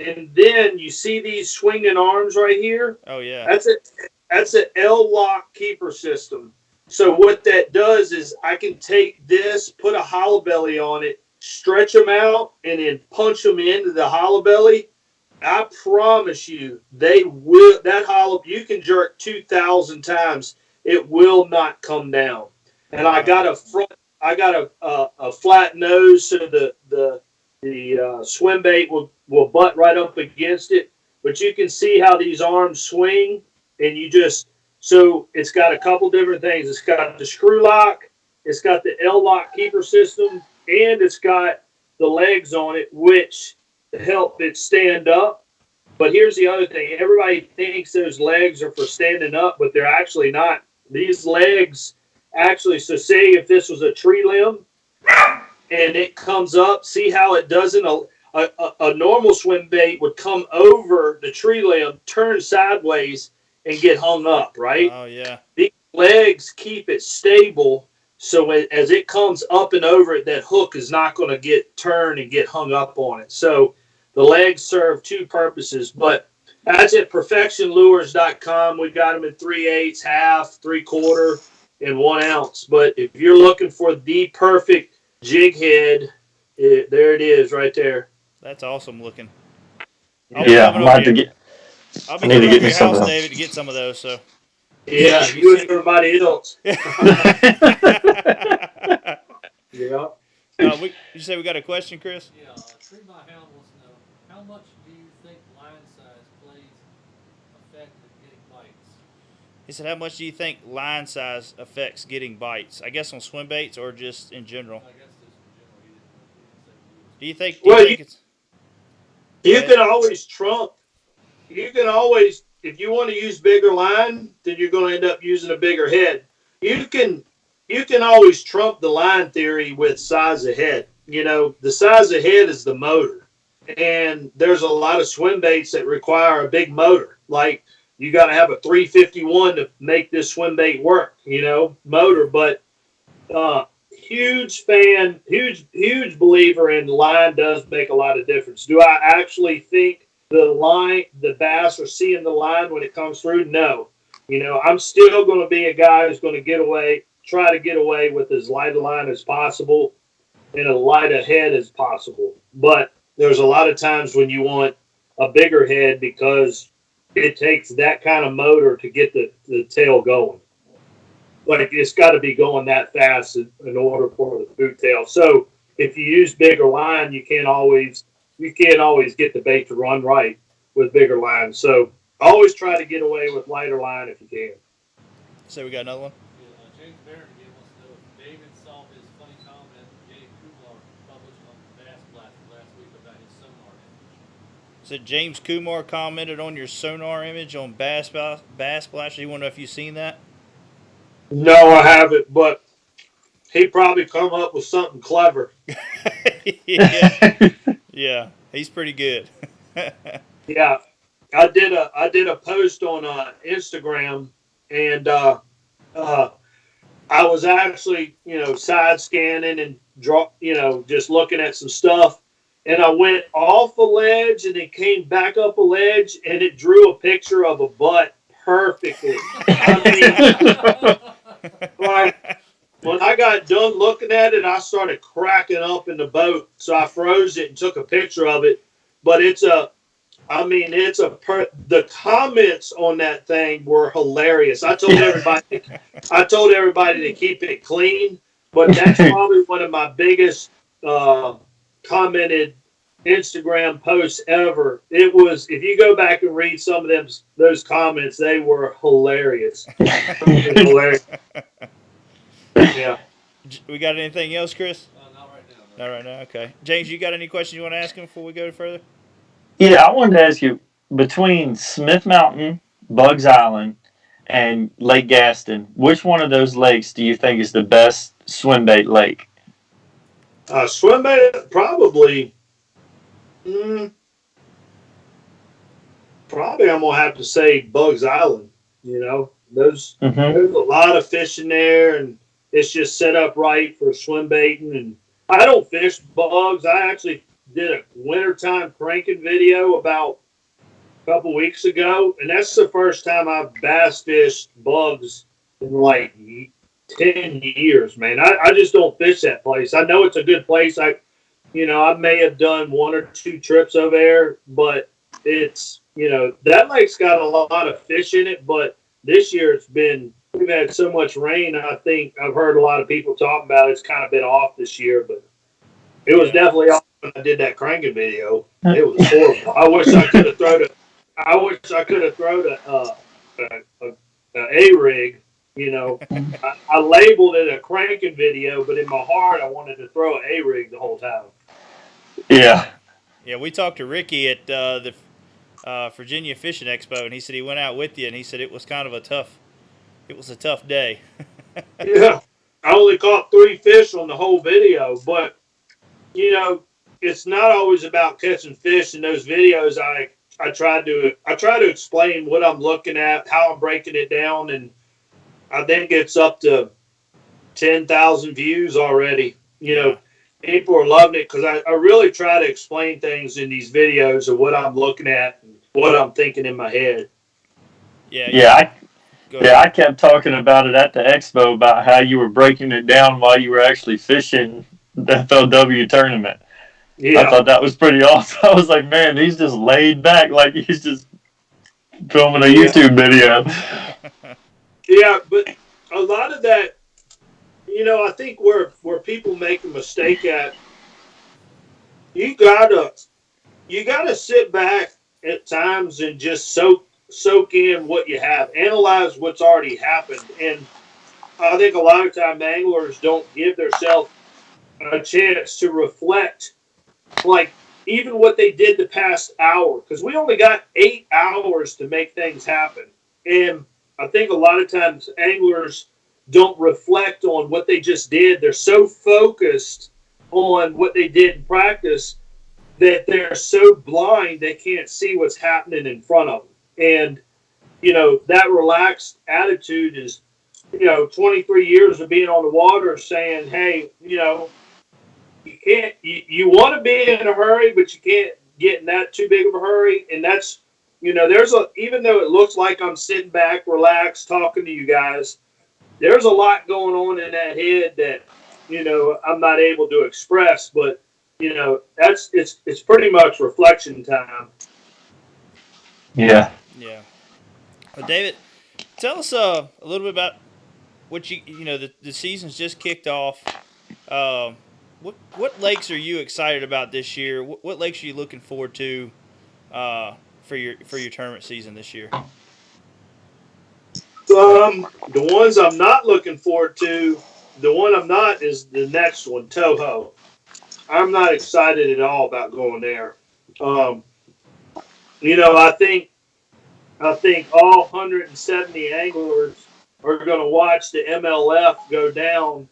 And then you see these swinging arms right here? Oh, yeah. That's an L-lock keeper system. So what that does is I can take this, put a hollow belly on it, stretch them out, and then punch them into the hollow belly. I promise you, you can jerk 2,000 times. It will not come down. And I got a flat nose, so the swim bait will butt right up against it. But you can see how these arms swing, and so it's got a couple different things. It's got the screw lock, it's got the L-lock keeper system, and it's got the legs on it, which help it stand up. But here's the other thing. Everybody thinks those legs are for standing up, but they're actually not. These legs actually, so say if this was a tree limb and it comes up, see how it doesn't, a normal swim bait would come over the tree limb, turn sideways, and get hung up, right? Oh, yeah. These legs keep it stable, so as it comes up and over it, that hook is not going to get turned and get hung up on it. So the legs serve two purposes, but that's at perfectionlures.com. We got them in 3/8, half, 3/4, and 1 ounce. But if you're looking for the perfect jig head, there it is right there. That's awesome looking. Yeah, I'm about to get. I'll I be need to coming get over me your some of house, them. David, to get some of those. So. Yeah, Have you and seen everybody else. it? Yeah. You say we got a question, Chris? Yeah, Tree My Hound wants to know, how much do you think line size plays affect in getting bites? He said, how much do you think line size affects getting bites? I guess on swim baits or just in general. I guess just in general, he didn't say he was. Do you think? Well, It's? Go you ahead. can always trump. You can always, if you want to use bigger line, then you're going to end up using a bigger head. You can you can always trump the line theory with size of head. You know, the size of head is the motor, and there's a lot of swim baits that require a big motor. Like you got to have a 351 to make this swim bait work. You know, motor, but huge fan, huge believer in line does make a lot of difference. Do I actually think the bass are seeing the line when it comes through? No. You know, I'm still going to be a guy who's going to try to get away with as light a line as possible and as light a head as possible. But there's a lot of times when you want a bigger head because it takes that kind of motor to get the tail going. Like it's got to be going that fast in order for the boot tail. So if you use bigger line, you can't always get the bait to run right with bigger line. So always try to get away with lighter line if you can. So we got another one. Yeah, James Barron again wants to know if David saw his funny comment Jay Kumar published on Bass Blaster last week about his sonar image. So James Kumar commented on your sonar image on Bass Blaster. You want to know if you've seen that? No, I haven't, but he probably come up with something clever. Yeah. Yeah, he's pretty good. Yeah, I did a post on Instagram, and I was actually, side scanning and just looking at some stuff. And I went off a ledge and it came back up a ledge and it drew a picture of a butt perfectly. I mean, like when I got done looking at it, I started cracking up in the boat. So I froze it and took a picture of it. But the comments on that thing were hilarious. I told everybody to keep it clean, but that's probably one of my biggest commented Instagram posts ever. It was, if you go back and read some of those comments, they were hilarious. Hilarious. Yeah. We got anything else, Chris? Not right now. No. Not right now. Okay. James, you got any questions you want to ask him before we go further? Yeah, I wanted to ask you, between Smith Mountain, Bugs Island, and Lake Gaston, which one of those lakes do you think is the best swim bait lake? Swimbait, probably. Probably I'm gonna have to say Bugs Island. You know, there's a lot of fish in there, and it's just set up right for swim baiting. And I don't fish bugs. I actually did a wintertime cranking video about a couple weeks ago, and that's the first time I've bass fished bugs in like 10 years, man. I just don't fish that place. I know it's a good place. I may have done one or two trips over there, but it's, that lake's got a lot of fish in it, but this year we've had so much rain. I think I've heard a lot of people talking about it's kind of been off this year, but it was definitely off when I did that cranking video. It was horrible. I wish I could have thrown a A-rig. I labeled it a cranking video, but in my heart, I wanted to throw an A-rig the whole time. Yeah. Yeah, we talked to Ricky at the Virginia Fishing Expo, and he said he went out with you, and he said it was a tough day. Yeah, I only caught 3 fish on the whole video, but it's not always about catching fish in those videos. I try to explain what I'm looking at, how I'm breaking it down, and I think it's up to 10,000 views already. People are loving it because I really try to explain things in these videos of what I'm looking at and what I'm thinking in my head. I kept talking about it at the expo about how you were breaking it down while you were actually fishing the FLW tournament. Yeah. I thought that was pretty awesome. I was like, man, he's just laid back like he's just filming a YouTube video. Yeah, but a lot of that, I think where people make a mistake at, you gotta you gotta sit back at times and just soak in what you have, analyze what's already happened, and I think a lot of time anglers don't give themselves a chance to reflect, like even what they did the past hour, because we only got 8 hours to make things happen, and I think a lot of times anglers don't reflect on what they just did. They're so focused on what they did in practice that they're so blind they can't see what's happening in front of them. And that relaxed attitude is 23 years of being on the water saying, hey, you can't, you want to be in a hurry, but you can't get in that too big of a hurry. And that's, even though it looks like I'm sitting back, relaxed, talking to you guys, there's a lot going on in that head that, I'm not able to express, but, it's pretty much reflection time. Yeah. Yeah. Well, David, tell us a little bit about what the season's just kicked off. What lakes are you excited about this year? What lakes are you looking forward to for your tournament season this year? The ones I'm not looking forward to, the one I'm not is the next one, Toho. I'm not excited at all about going there. Um, I think all 170 anglers are going to watch the MLF go down.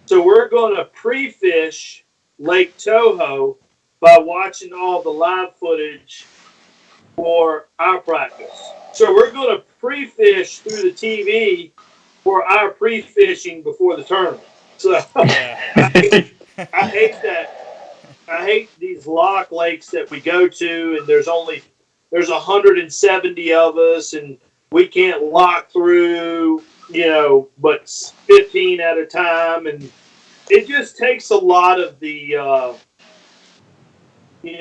So we're going to pre-fish Lake Toho by watching all the live footage for our practice. So we're going to pre-fish through the TV for our pre-fishing before the tournament. So Yeah. I hate that. I hate these lock lakes that we go to, and there's 170 of us, and we can't lock through, but 15 at a time, and it just takes a lot of you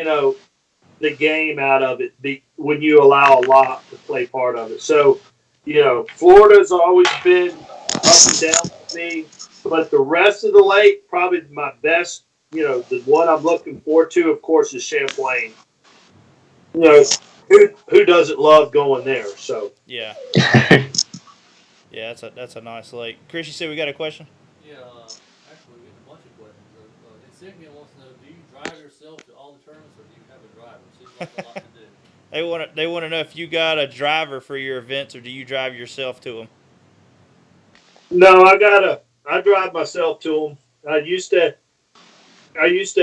know, the game out of it when you allow a lot to play part of it. So, Florida's always been up and down for me, but the rest of the lake, probably my best, the one I'm looking forward to, of course, is Champlain. You know, Yeah. who doesn't love going there? So, Yeah. Yeah, that's a nice lake. Chris, you said we got a question? Yeah, actually, we get a bunch of questions. Insignia wants to know: do you drive yourself to all the tournaments, or do you have a driver? Seems like a lot to do. They want to know if you got a driver for your events or do you drive yourself to them? no, I drive myself to them. I used to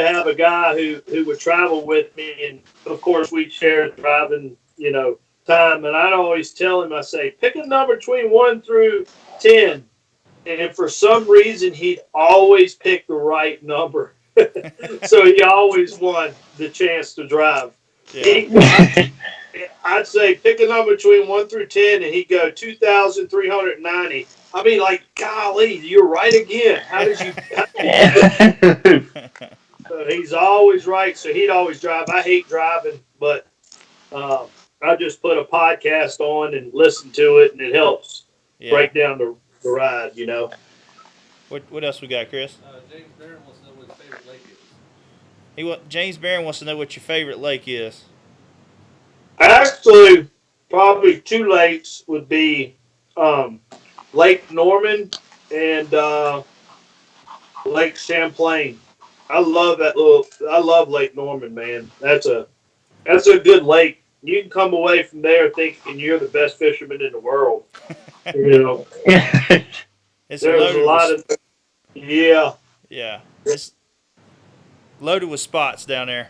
have a guy who would travel with me, and of course we'd share driving, time. And I'd always tell him, I say, pick a number between 1 through 10, and for some reason he'd always pick the right number, so he always won the chance to drive. Yeah. He, I'd say pick a number between 1 through 10, and he'd go 2,390. I mean, like, golly, you're right again. How did you? He's always right, so he'd always drive. I hate driving, but I just put a podcast on and listen to it, and it helps Yeah. break down the ride. What else we got, Chris? James Barron wants to know what his favorite lake is. James Barron wants to know what your favorite lake is. Actually, probably two lakes would be um, Lake Norman and Lake Champlain. I love that little. I love Lake Norman, man. That's a good lake. You can come away from there thinking you're the best fisherman in the world. You know, It's there's a loaded lot with of yeah, yeah. It's loaded with spots down there.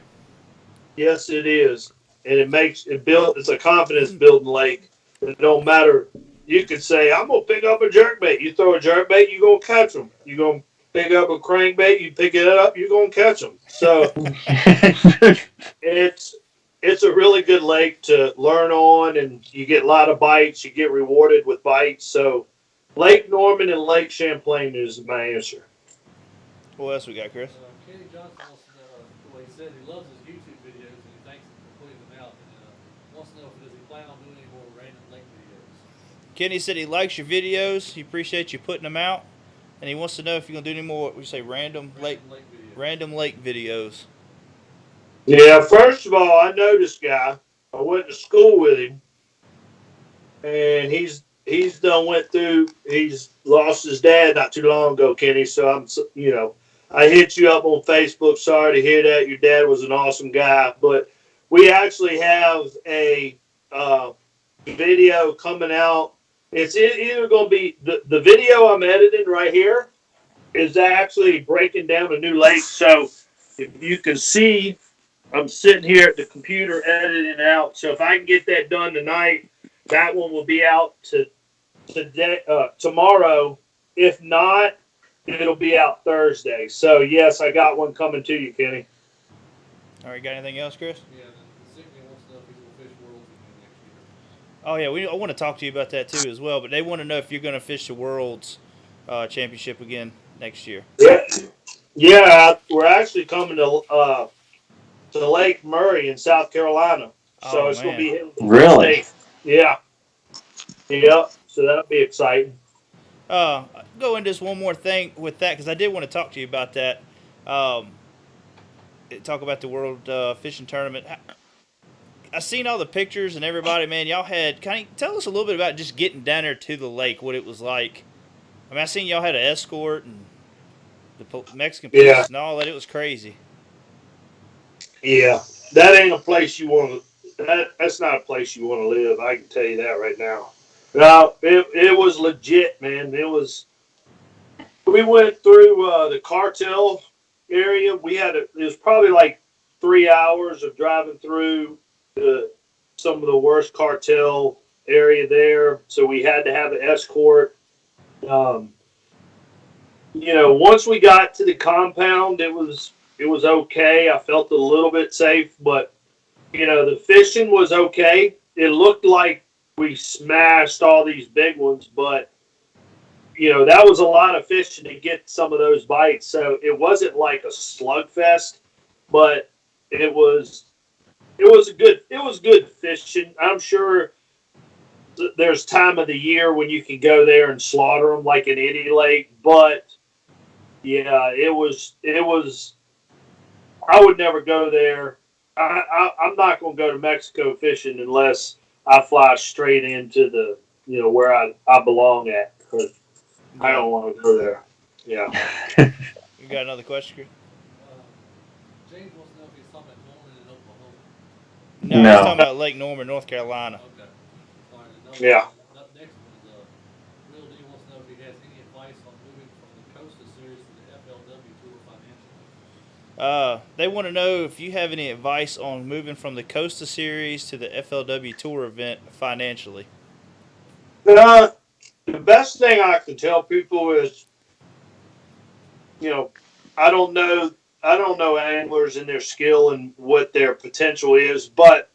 yes, it is, and it makes it build. It's a confidence building lake. It don't matter. You could say, "I'm gonna pick up a jerkbait." You throw a jerkbait, you gonna catch them. You gonna pick up a crankbait, you pick it up, you're gonna catch them. So it's it's a really good lake to learn on, and you get a lot of bites. You get rewarded with bites. So Lake Norman and Lake Champlain is my answer. What else we got, Chris? Kenny Johnson wants to know. Well, he said he loves his YouTube videos and he thanks him for putting them out and wants to know if does he plan on doing any more random lake videos. Kenny said he likes your videos. He appreciates you putting them out, and he wants to know if you're gonna do any more. What would you say, random lake videos? Yeah. First of all, I know this guy. I went to school with him, and he's lost his dad not too long ago, Kenny. So I hit you up on Facebook. Sorry to hear that. Your dad was an awesome guy, but we actually have a video coming out. It's either going to be the video I'm editing right here is actually breaking down a new lake. So if you can see, I'm sitting here at the computer editing out. So if I can get that done tonight, that one will be out tomorrow. If not, it'll be out Thursday. So yes, I got one coming to you, Kenny. All right, got anything else, Chris? Yeah, the Signia wants to know if he's going to fish Worlds again next year. Oh yeah, I want to talk to you about that too as well. But they want to know if you're going to fish the World's Championship again next year. Yeah, we're actually coming to Lake Murray in South Carolina. So it's going to be really. Yeah. Yep. So that'll be exciting. Go into this one more thing with that because I did want to talk to you about that. Talk about the World Fishing Tournament. I seen all the pictures and everybody, man. Y'all had tell us a little bit about just getting down there to the lake, what it was like. I mean, I seen y'all had an escort and the Mexican police and all that. It was crazy. Yeah, that ain't a place you want to. That's not a place you want to live. I can tell you that right now. No, it was legit, man. It was. We went through the cartel area. It was probably like 3 hours of driving through some of the worst cartel area there. So we had to have an escort. Once we got to the compound, it was okay. I felt a little bit safe, but the fishing was okay. It looked like we smashed all these big ones, but that was a lot of fishing to get some of those bites. So it wasn't like a slugfest, but it was good fishing. I'm sure there's time of the year when you can go there and slaughter them like in any lake, but yeah, it was. I would never go there. I'm not going to go to Mexico fishing unless I fly straight into the where I belong at, because I don't want to go there. Yeah. You got another question, Chris? James wants to know if he's talking about Norman in Oklahoma. No, he's talking about Lake Norman, North Carolina. Okay. Fine. Yeah. Next one is Real D wants to know if he has any advice on moving from the Costa Series to the FLW Tour financially. They want to know if you have any advice on moving from the Costa Series to the FLW Tour event financially. The best thing I can tell people is, I don't know anglers and their skill and what their potential is, but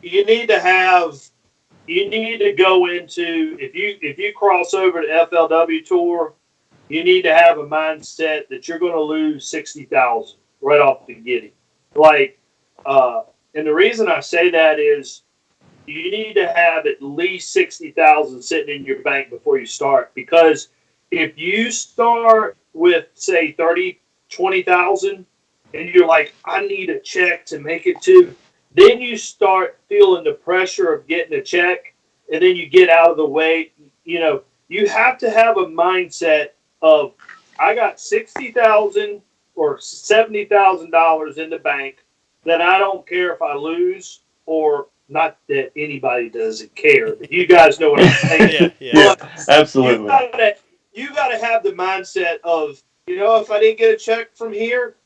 you need to go into, if you cross over to FLW Tour, you need to have a mindset that you're going to lose 60,000 right off the giddy. And the reason I say that is you need to have at least 60,000 sitting in your bank before you start, because if you start with say 20,000 and you're like, I need a check to make it to, then you start feeling the pressure of getting a check, and then you get out of the way. You have to have a mindset of, I got $60,000 or $70,000 in the bank that I don't care if I lose, or not that anybody doesn't care. But you guys know what I'm saying. Yeah, absolutely. You got to have the mindset of, if I didn't get a check from here,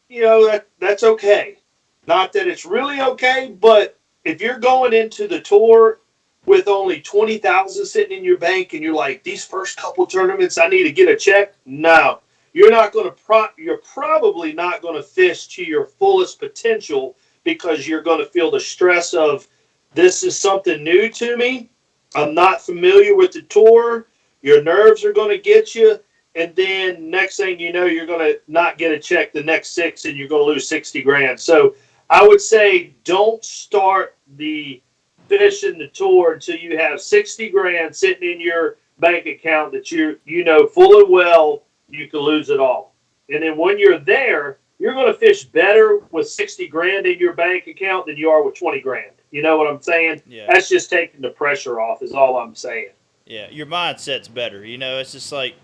that's okay. Not that it's really okay, but if you're going into the tour with only 20,000 sitting in your bank and you're like, these first couple tournaments, I need to get a check. No, you're not going to. You're probably not going to fish to your fullest potential, because you're going to feel the stress of, this is something new to me. I'm not familiar with the tour. Your nerves are going to get you, and then next thing you know, you're going to not get a check the next 6, and you're going to lose 60 grand. So I would say don't start the fishing the tour until you have 60 grand sitting in your bank account that you know full and well you can lose it all. And then when you're there, you're going to fish better with 60 grand in your bank account than you are with 20 grand. You know what I'm saying? Yeah. That's just taking the pressure off is all I'm saying. Yeah, your mindset's better. You know, it's just like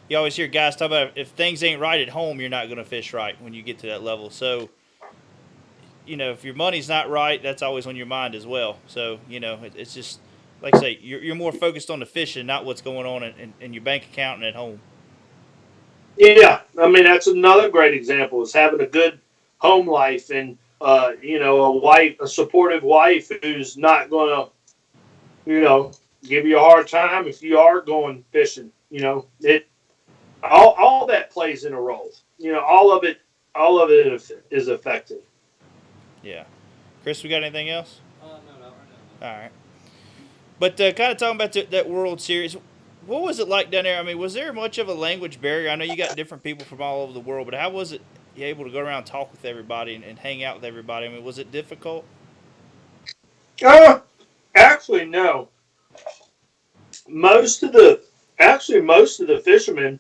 you always hear guys talk about if things ain't right at home, you're not going to fish right when you get to that level. So, you know, if your money's not right, that's always on your mind as well. So, you know, it's just like I say, you're more focused on the fishing, not what's going on in your bank account and at home. Yeah, I mean that's another great example is having a good home life and you know a supportive wife who's not gonna you know give you a hard time if you are going fishing. You know it all that plays in a role. You know all of it is effective. Yeah. Chris, we got anything else? No, not right now. All right. But kind of talking about that World Series, what was it like down there? I mean, was there much of a language barrier? I know you got different people from all over the world, but how was it you able to go around and talk with everybody and hang out with everybody? I mean, was it difficult? Uh, actually, no. Most of the most of the fishermen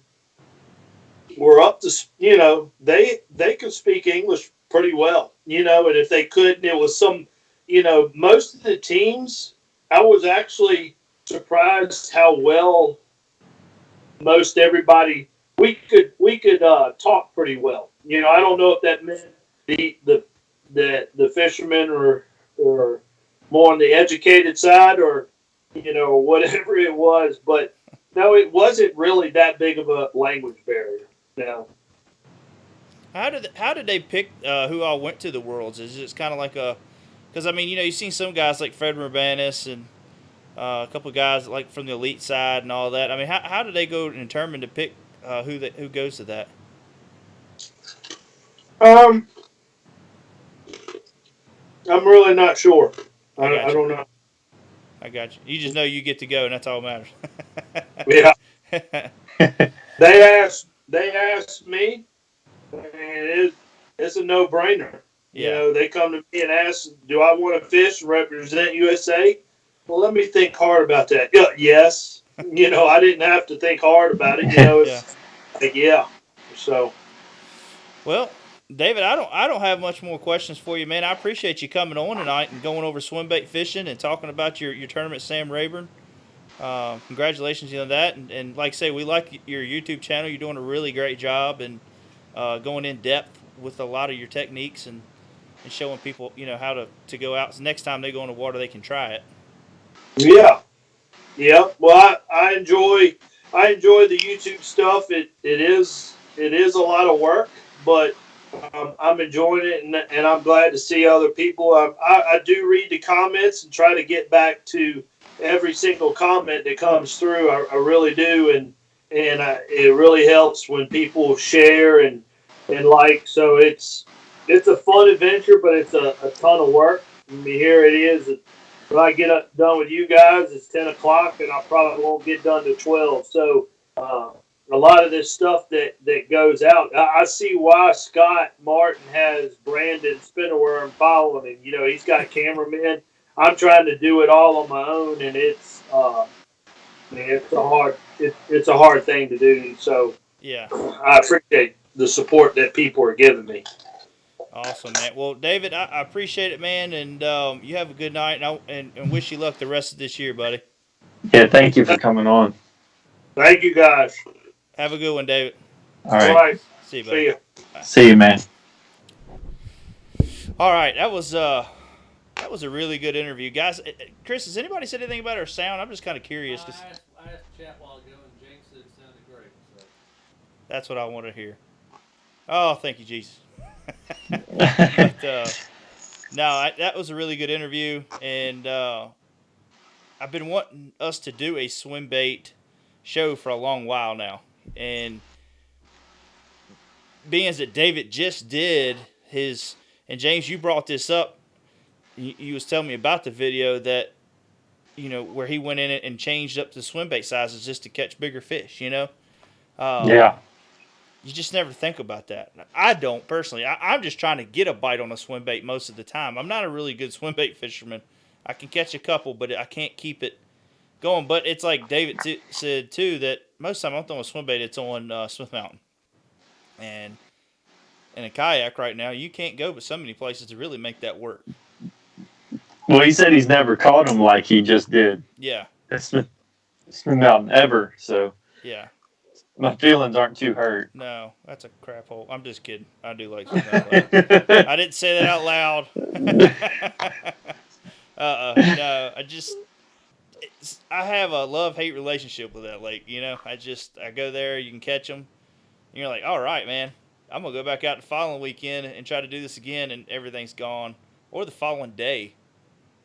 were up to you know they could speak English pretty well. You know, and if they couldn't, it was some you know most of the teams. I was actually surprised how well most everybody we could talk pretty well. You know, I don't know if that meant the fishermen or more on the educated side or you know whatever it was, but no, it wasn't really that big of a language barrier. No. How did they pick who all went to the Worlds? Is it just kind of like a because I mean you know you've seen some guys like Fred Urbanis and a couple of guys like from the elite side and all that. I mean how do they go and determine to pick who goes to that? Um, I'm really not sure. I got I you. don't know. I got you. You just know you get to go, and that's all that Yeah, matters. they asked me, and it's a no brainer. You Yeah. know, they come to me and ask, "Do I want to fish and represent USA?" Well, let me think hard about that. Yeah, yes. You know, I didn't have to think hard about it. You know, Yeah. it's like yeah. So Well, David, I don't have much more questions for you, man. I appreciate you coming on tonight and going over Swimbait fishing and talking about your tournament, Sam Rayburn. Congratulations on that, and like I say, we like your YouTube channel. You're doing a really great job and going in depth with a lot of your techniques and showing people you know how to go out. So next time they go in the water, they can try it. yeah, yeah. Well, I enjoy the YouTube stuff. It is a lot of work, but I'm enjoying it, and I'm glad to see other people. I do read the comments and try to get back to every single comment that comes through. I really do, and it really helps when people share and like. So it's a fun adventure, but it's a ton of work. I mean, here it is. When I get done with you guys, it's 10 o'clock, and I probably won't get done to 12. So. A lot of this stuff that goes out. I see why Scott Martin has Brandon Spinnerworm following him. You know, he's got cameramen. I'm trying to do it all on my own, and it's man, it's a hard thing to do. So Yeah. I appreciate the support that people are giving me. Awesome, man. Well, David, I appreciate it, man, and you have a good night, and wish you luck the rest of this year, buddy. Yeah, thank you for coming on. Thank you guys. Have a good one, David. All All right. right. See you, buddy. See you. See you, man. All right, that was a really good interview, guys. Chris, has anybody said anything about our sound? I'm just kind of curious. I asked chat while ago, and Jane said it sounded great. So. That's what I want to hear. Oh, thank you, Jesus. But no, that was a really good interview, and I've been wanting us to do a swim bait show for a long while now, and being as that David just did his, and James, you brought this up. You was telling me about the video that you know where he went in it and changed up the swim bait sizes just to catch bigger fish. You know, Yeah. You just never think about that. I don't personally. I'm just trying to get a bite on a swim bait most of the time. I'm not a really good swim bait fisherman. I can catch a couple, but I can't keep it going. But it's like David said too, that most of the time I'm throwing a swim bait, it's on Smith Mountain. And in a kayak right now, you can't go but so many places to really make that work. Well, he said he's never caught him like he just did. Yeah, At Smith Mountain ever. So yeah. my feelings aren't too hurt. No, that's a crap hole. I'm just kidding. I do like Smith Mountain. I didn't say that out loud. No, I have a love-hate relationship with that lake. You know, I go there, you can catch them. And you're like, all right, man, I'm going to go back out the following weekend and try to do this again, and everything's gone. Or the following day,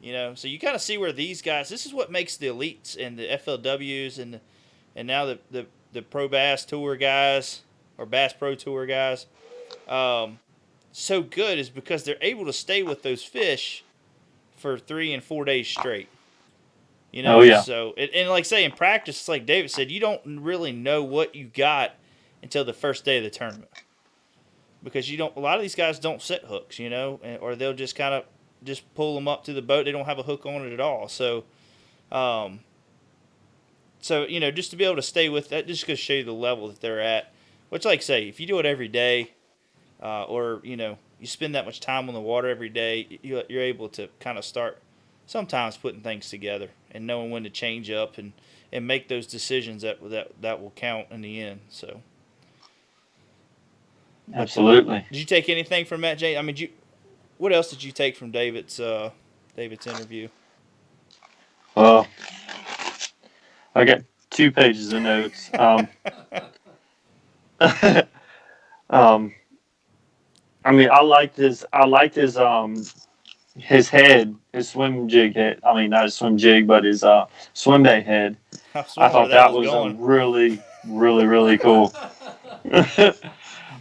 you know. So you kind of see where these guys, this is what makes the elites and the FLWs and now the Pro Bass Tour guys or Bass Pro Tour guys so good, is because they're able to stay with those fish for 3 and 4 days straight. You know, Oh, yeah. So and like say in practice, it's like David said, you don't really know what you got until the first day of the tournament, because a lot of these guys don't set hooks, you know, or they'll just kind of just pull them up to the boat. They don't have a hook on it at all. So, you know, just to be able to stay with that, just going to show you the level that they're at. Which, like say, if you do it every day, or you know, you spend that much time on the water every day, you're able to kind of start sometimes putting things together and knowing when to change up and make those decisions that will count in the end. So, Absolutely. did you take anything from that, Jay? I mean, what else did you take from David's interview? Well, I got 2 pages of notes. I mean, I liked his head, his swim jig head. I mean, not his swim jig, but his swim bait head. I thought that was a really, really, really cool.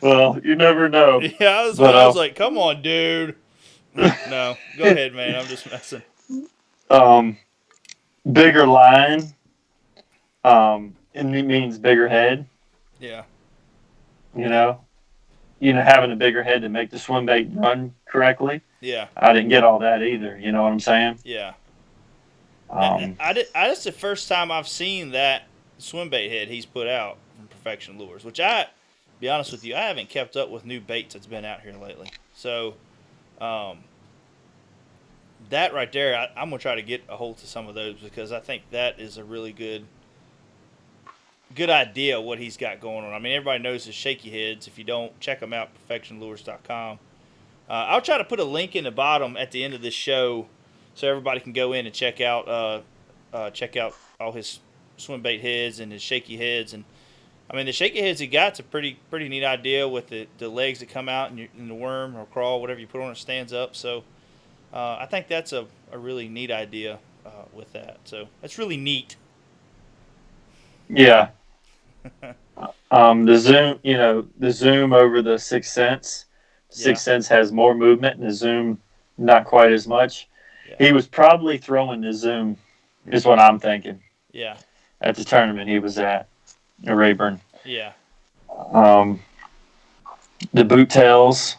Well, you never know. Yeah, I was like, come on, dude. No, go ahead, man. I'm just messing. Bigger line. It means bigger head. Yeah. You know, having a bigger head to make the swim bait run correctly. Yeah. I didn't get all that either. You know what I'm saying? Yeah. That's the first time I've seen that swim bait head he's put out from Perfection Lures, which be honest with you, I haven't kept up with new baits that's been out here lately. So, that right there, I'm going to try to get a hold to some of those, because I think that is a really good idea of what he's got going on. I mean, everybody knows his shaky heads. If you don't, check them out, perfectionlures.com. I'll try to put a link in the bottom at the end of this show so everybody can go in and check out all his swim bait heads and his shaky heads. And I mean, the shaky heads he got's a pretty neat idea with the legs that come out and the worm or crawl, whatever you put on it, stands up. So I think that's a really neat idea with that. So that's really neat. Yeah. The zoom over the Sixth Sense. Sixth Sense has more movement, and the zoom not quite as much. Yeah. He was probably throwing the zoom, is what I'm thinking. Yeah. At the tournament he was at Rayburn. Yeah. The boot tails.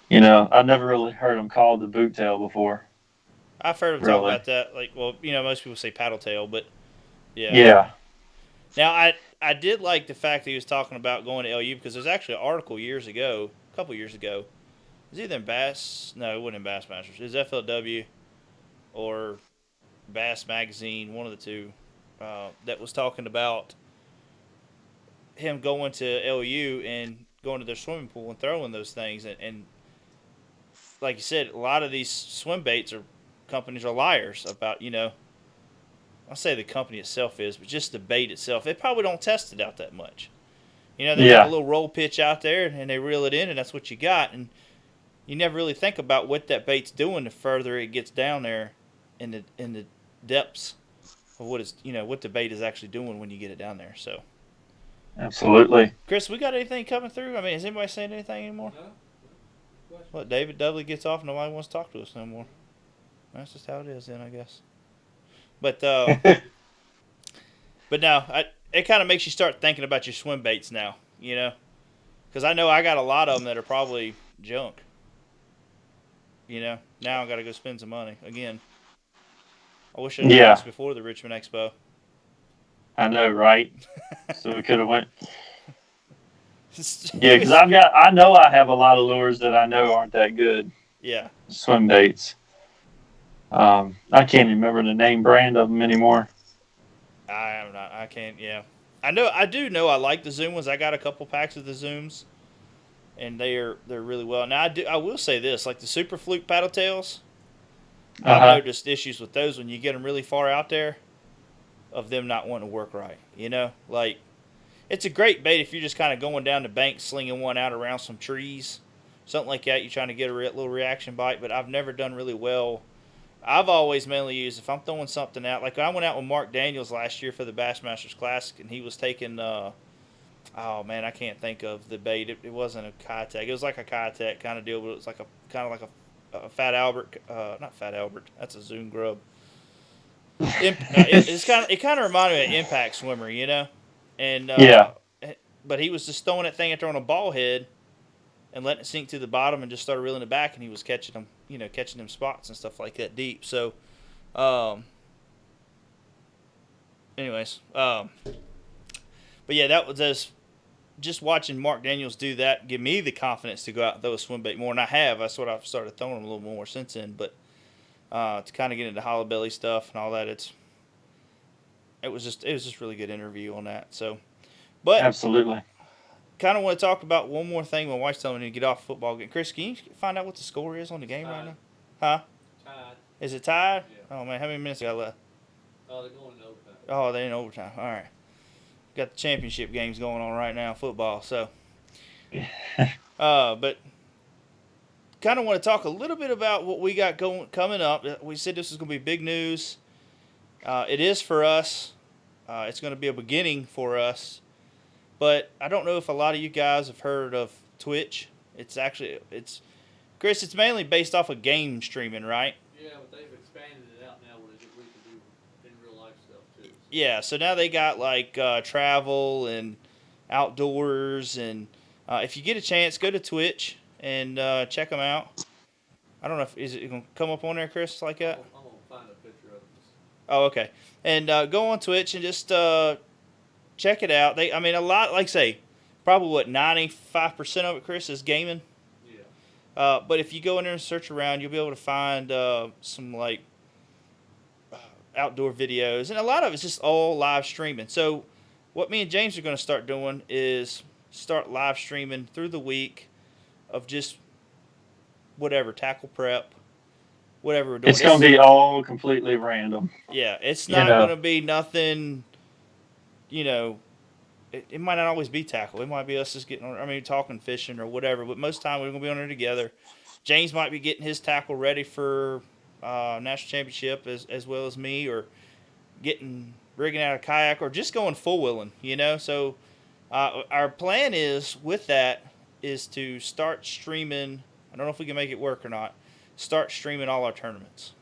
You know, I've never really heard them called the boot tail before. I've heard him talk about that. Like, well, you know, most people say paddle tail, but yeah. Yeah. Now, I did like the fact that he was talking about going to LU, because there's actually an article a couple years ago. It was either in Bass, no, it wasn't in Bassmasters. It was FLW or Bass Magazine, one of the two, that was talking about him going to LU and going to their swimming pool and throwing those things. And like you said, a lot of these swim baits companies are liars about, you know, I'll say the company itself is, but just the bait itself, they probably don't test it out that much. You know, they have a little roll pitch out there, and they reel it in, and that's what you got. And you never really think about what that bait's doing the further it gets down there in the depths of what the bait is actually doing when you get it down there. So, absolutely. Chris, we got anything coming through? I mean, is anybody saying anything anymore? No. What, David Dudley gets off, nobody wants to talk to us no more. That's just how it is then, I guess. But but no, it kind of makes you start thinking about your swim baits now, you know, because I know I got a lot of them that are probably junk. You know, now I got to go spend some money again. I wish I'd done Yeah, this before the Richmond Expo. I know, right? So we could have went. It Yeah, because was, I know I have a lot of lures that I know aren't that good. yeah. Swim baits. I can't even remember the name brand of them anymore. I am not. I can't. Yeah. I know. I do know. I like the Zoom ones. I got a couple packs of the Zooms, and they're really well. Now I do. I will say this: like the Super Fluke paddle tails, Uh I've huh. noticed issues with those when you get them really far out there, of them not wanting to work right. You know, like it's a great bait if you're just kind of going down the bank, slinging one out around some trees, something like that. You're trying to get a little reaction bite, but I've never done really well. I've always mainly used if I'm throwing something out. Like I went out with Mark Daniels last year for the Bassmasters Classic, and he was taking. Oh man, I can't think of the bait. It wasn't a Kitech. It was like a Kitech kind of deal, but it was like a kind of like a Fat Albert. Not Fat Albert. That's a Zoom grub. It kind of reminded me of Impact Swimmer, you know, and Yeah. but he was just throwing that thing and throwing a ball head and letting it sink to the bottom and just started reeling it back, and he was catching them, you know, catching them spots and stuff like that deep. So, anyways, but yeah, that was just watching Mark Daniels do that give me the confidence to go out and throw a swim bait more, and I have. That's what I've started throwing them a little more since then. But to kind of get into hollow belly stuff and all that, it was just really good interview on that. So, but Absolutely. kind of want to talk about one more thing. My wife's telling me to get off football game. Chris, can you find out what the score is on the game right now? Huh? Tied. Is it tied? Yeah. Oh man, how many minutes got left? Oh, they're going in overtime. Oh, they're in overtime. All right. Got the championship games going on right now, football. So, but kind of want to talk a little bit about what we got coming up. We said this is going to be big news. It is for us. It's going to be a beginning for us. But I don't know if a lot of you guys have heard of Twitch. It's Chris. It's mainly based off of game streaming, right? Yeah, but they've expanded it out now where we can do in real life stuff too. So. Yeah. So now they got like travel and outdoors, and if you get a chance, go to Twitch and check them out. I don't know if is it going to come up on there, Chris, like that. I'm gonna find a picture of this. Oh, okay. And go on Twitch and just check it out. I mean, a lot, like say, probably what 95% of it, Chris, is gaming. Yeah. But if you go in there and search around, you'll be able to find some like outdoor videos, and a lot of it's just all live streaming. So, what me and James are going to start doing is start live streaming through the week of just whatever tackle prep, whatever we're doing. It's going to be all completely random. Yeah, it's You not know. going to be nothing. You know, it might not always be tackle. It might be us just getting on. I mean, talking fishing or whatever. But most of the time we're going to be on there together. James might be getting his tackle ready for national championship as well as me, or rigging out a kayak, or just going full wheeling. You know, so our plan is with that is to start streaming. I don't know if we can make it work or not. Start streaming all our tournaments.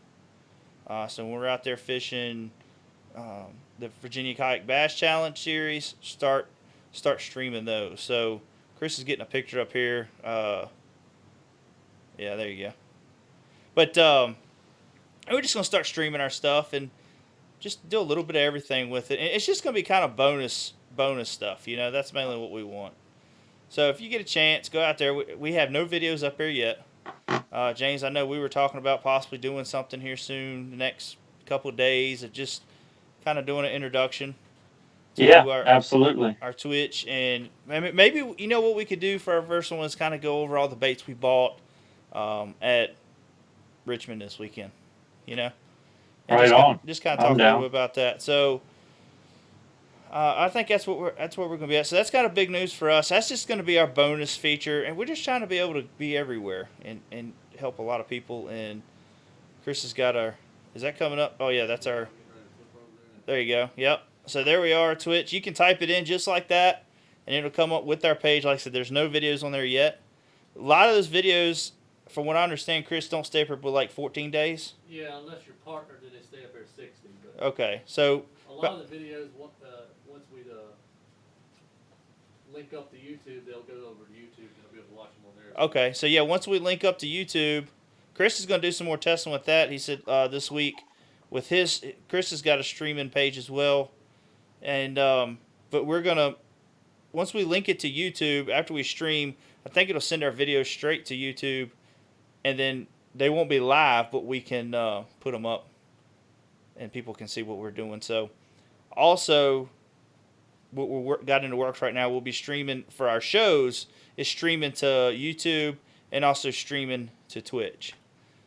So when we're out there fishing the Virginia Kayak Bass Challenge series, start streaming those. So Chris is getting a picture up here. Yeah, there you go. But we're just going to start streaming our stuff and just do a little bit of everything with it. And it's just going to be kind of bonus stuff. You know, that's mainly what we want. So if you get a chance, go out there. We have no videos up here yet. James, I know we were talking about possibly doing something here soon, the next couple of days, of just kind of doing an introduction to Yeah, absolutely. our Twitch. And maybe, you know what we could do for our first one is kind of go over all the baits we bought at Richmond this weekend, you know? And just kind of talk a little bit about that. So I think that's what we're going to be at. So that's kind of big news for us. That's just going to be our bonus feature, and we're just trying to be able to be everywhere and help a lot of people. And Chris has got is that coming up? Oh yeah, that's our. There you go. Yep. So there we are, Twitch. You can type it in just like that, and it'll come up with our page. Like I said, there's no videos on there yet. A lot of those videos, from what I understand, Chris, don't stay up for like 14 days. Yeah, unless you're partnered, then they stay up there 60. But okay, so a lot of the videos, once we link up to YouTube, they'll go over to YouTube and they'll be able to watch them on there. Okay, so yeah, once we link up to YouTube, Chris is going to do some more testing with that. He said this week with Chris has got a streaming page as well, and but we're gonna once we link it to YouTube after we stream, I think it'll send our videos straight to YouTube, and then they won't be live, but we can put them up, and people can see what we're doing. So, also, what we're got into works right now, we'll be streaming for our shows. Is streaming to YouTube and also streaming to Twitch.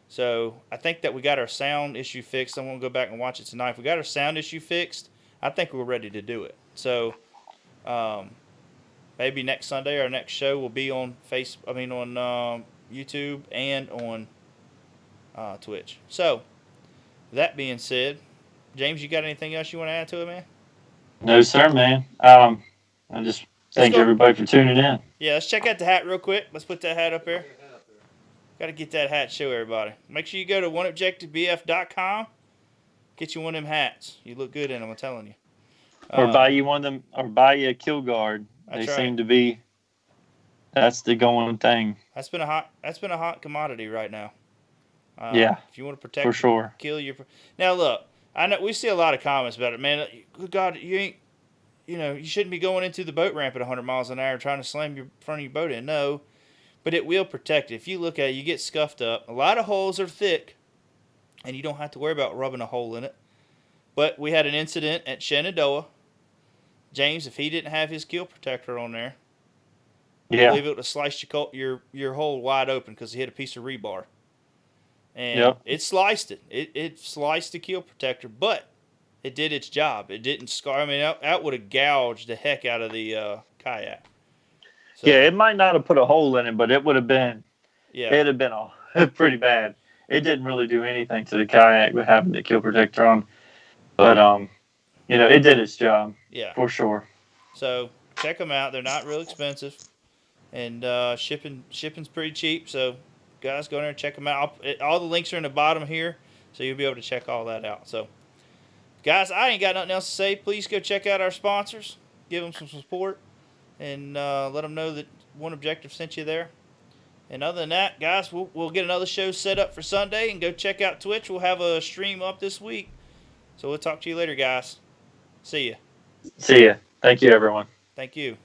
So I think that we got our sound issue fixed. I'm gonna go back and watch it tonight. If we got our sound issue fixed, I think we're ready to do it. So maybe next Sunday our next show will be on on YouTube and on Twitch. So that being said, James, you got anything else you want to add to it, man? No, sir, man. I just thank everybody for tuning in. Yeah, let's check out the hat real quick. Let's put that hat up there. Got to get that hat, show everybody. Make sure you go to OneObjectiveBF.com. Get you one of them hats. You look good in them, I'm telling you. Or buy you one of them, or buy you a kill guard. They seem to be. That's the going thing. That's been a hot commodity right now. Yeah. If you want to protect, for sure. Kill your. Now look, I know we see a lot of comments about it, man. Good God, you ain't. You shouldn't be going into the boat ramp at 100 miles an hour trying to slam your front of your boat in. No. But it will protect it. If you look at it, you get scuffed up. A lot of holes are thick, and you don't have to worry about rubbing a hole in it. But we had an incident at Shenandoah. James, if he didn't have his keel protector on there, I believe it would have sliced your hole wide open because he hit a piece of rebar. And it sliced it. It sliced the keel protector, but it did its job. It didn't scar. I mean, that would have gouged the heck out of the kayak. So, yeah, it might not have put a hole in it, but it would have been. Yeah, it'd have been pretty bad. It didn't really do anything to the kayak with having the keel protector on, but it did its job. Yeah, for sure. So check them out. They're not real expensive, and shipping's pretty cheap. So guys, go in there and check them out. All the links are in the bottom here, so you'll be able to check all that out. So guys, I ain't got nothing else to say. Please go check out our sponsors. Give them some support. And let them know that One Objective sent you there. And other than that, guys, we'll get another show set up for Sunday and go check out Twitch. We'll have a stream up this week. So we'll talk to you later, guys. See ya. See ya. Thank you, everyone. Thank you.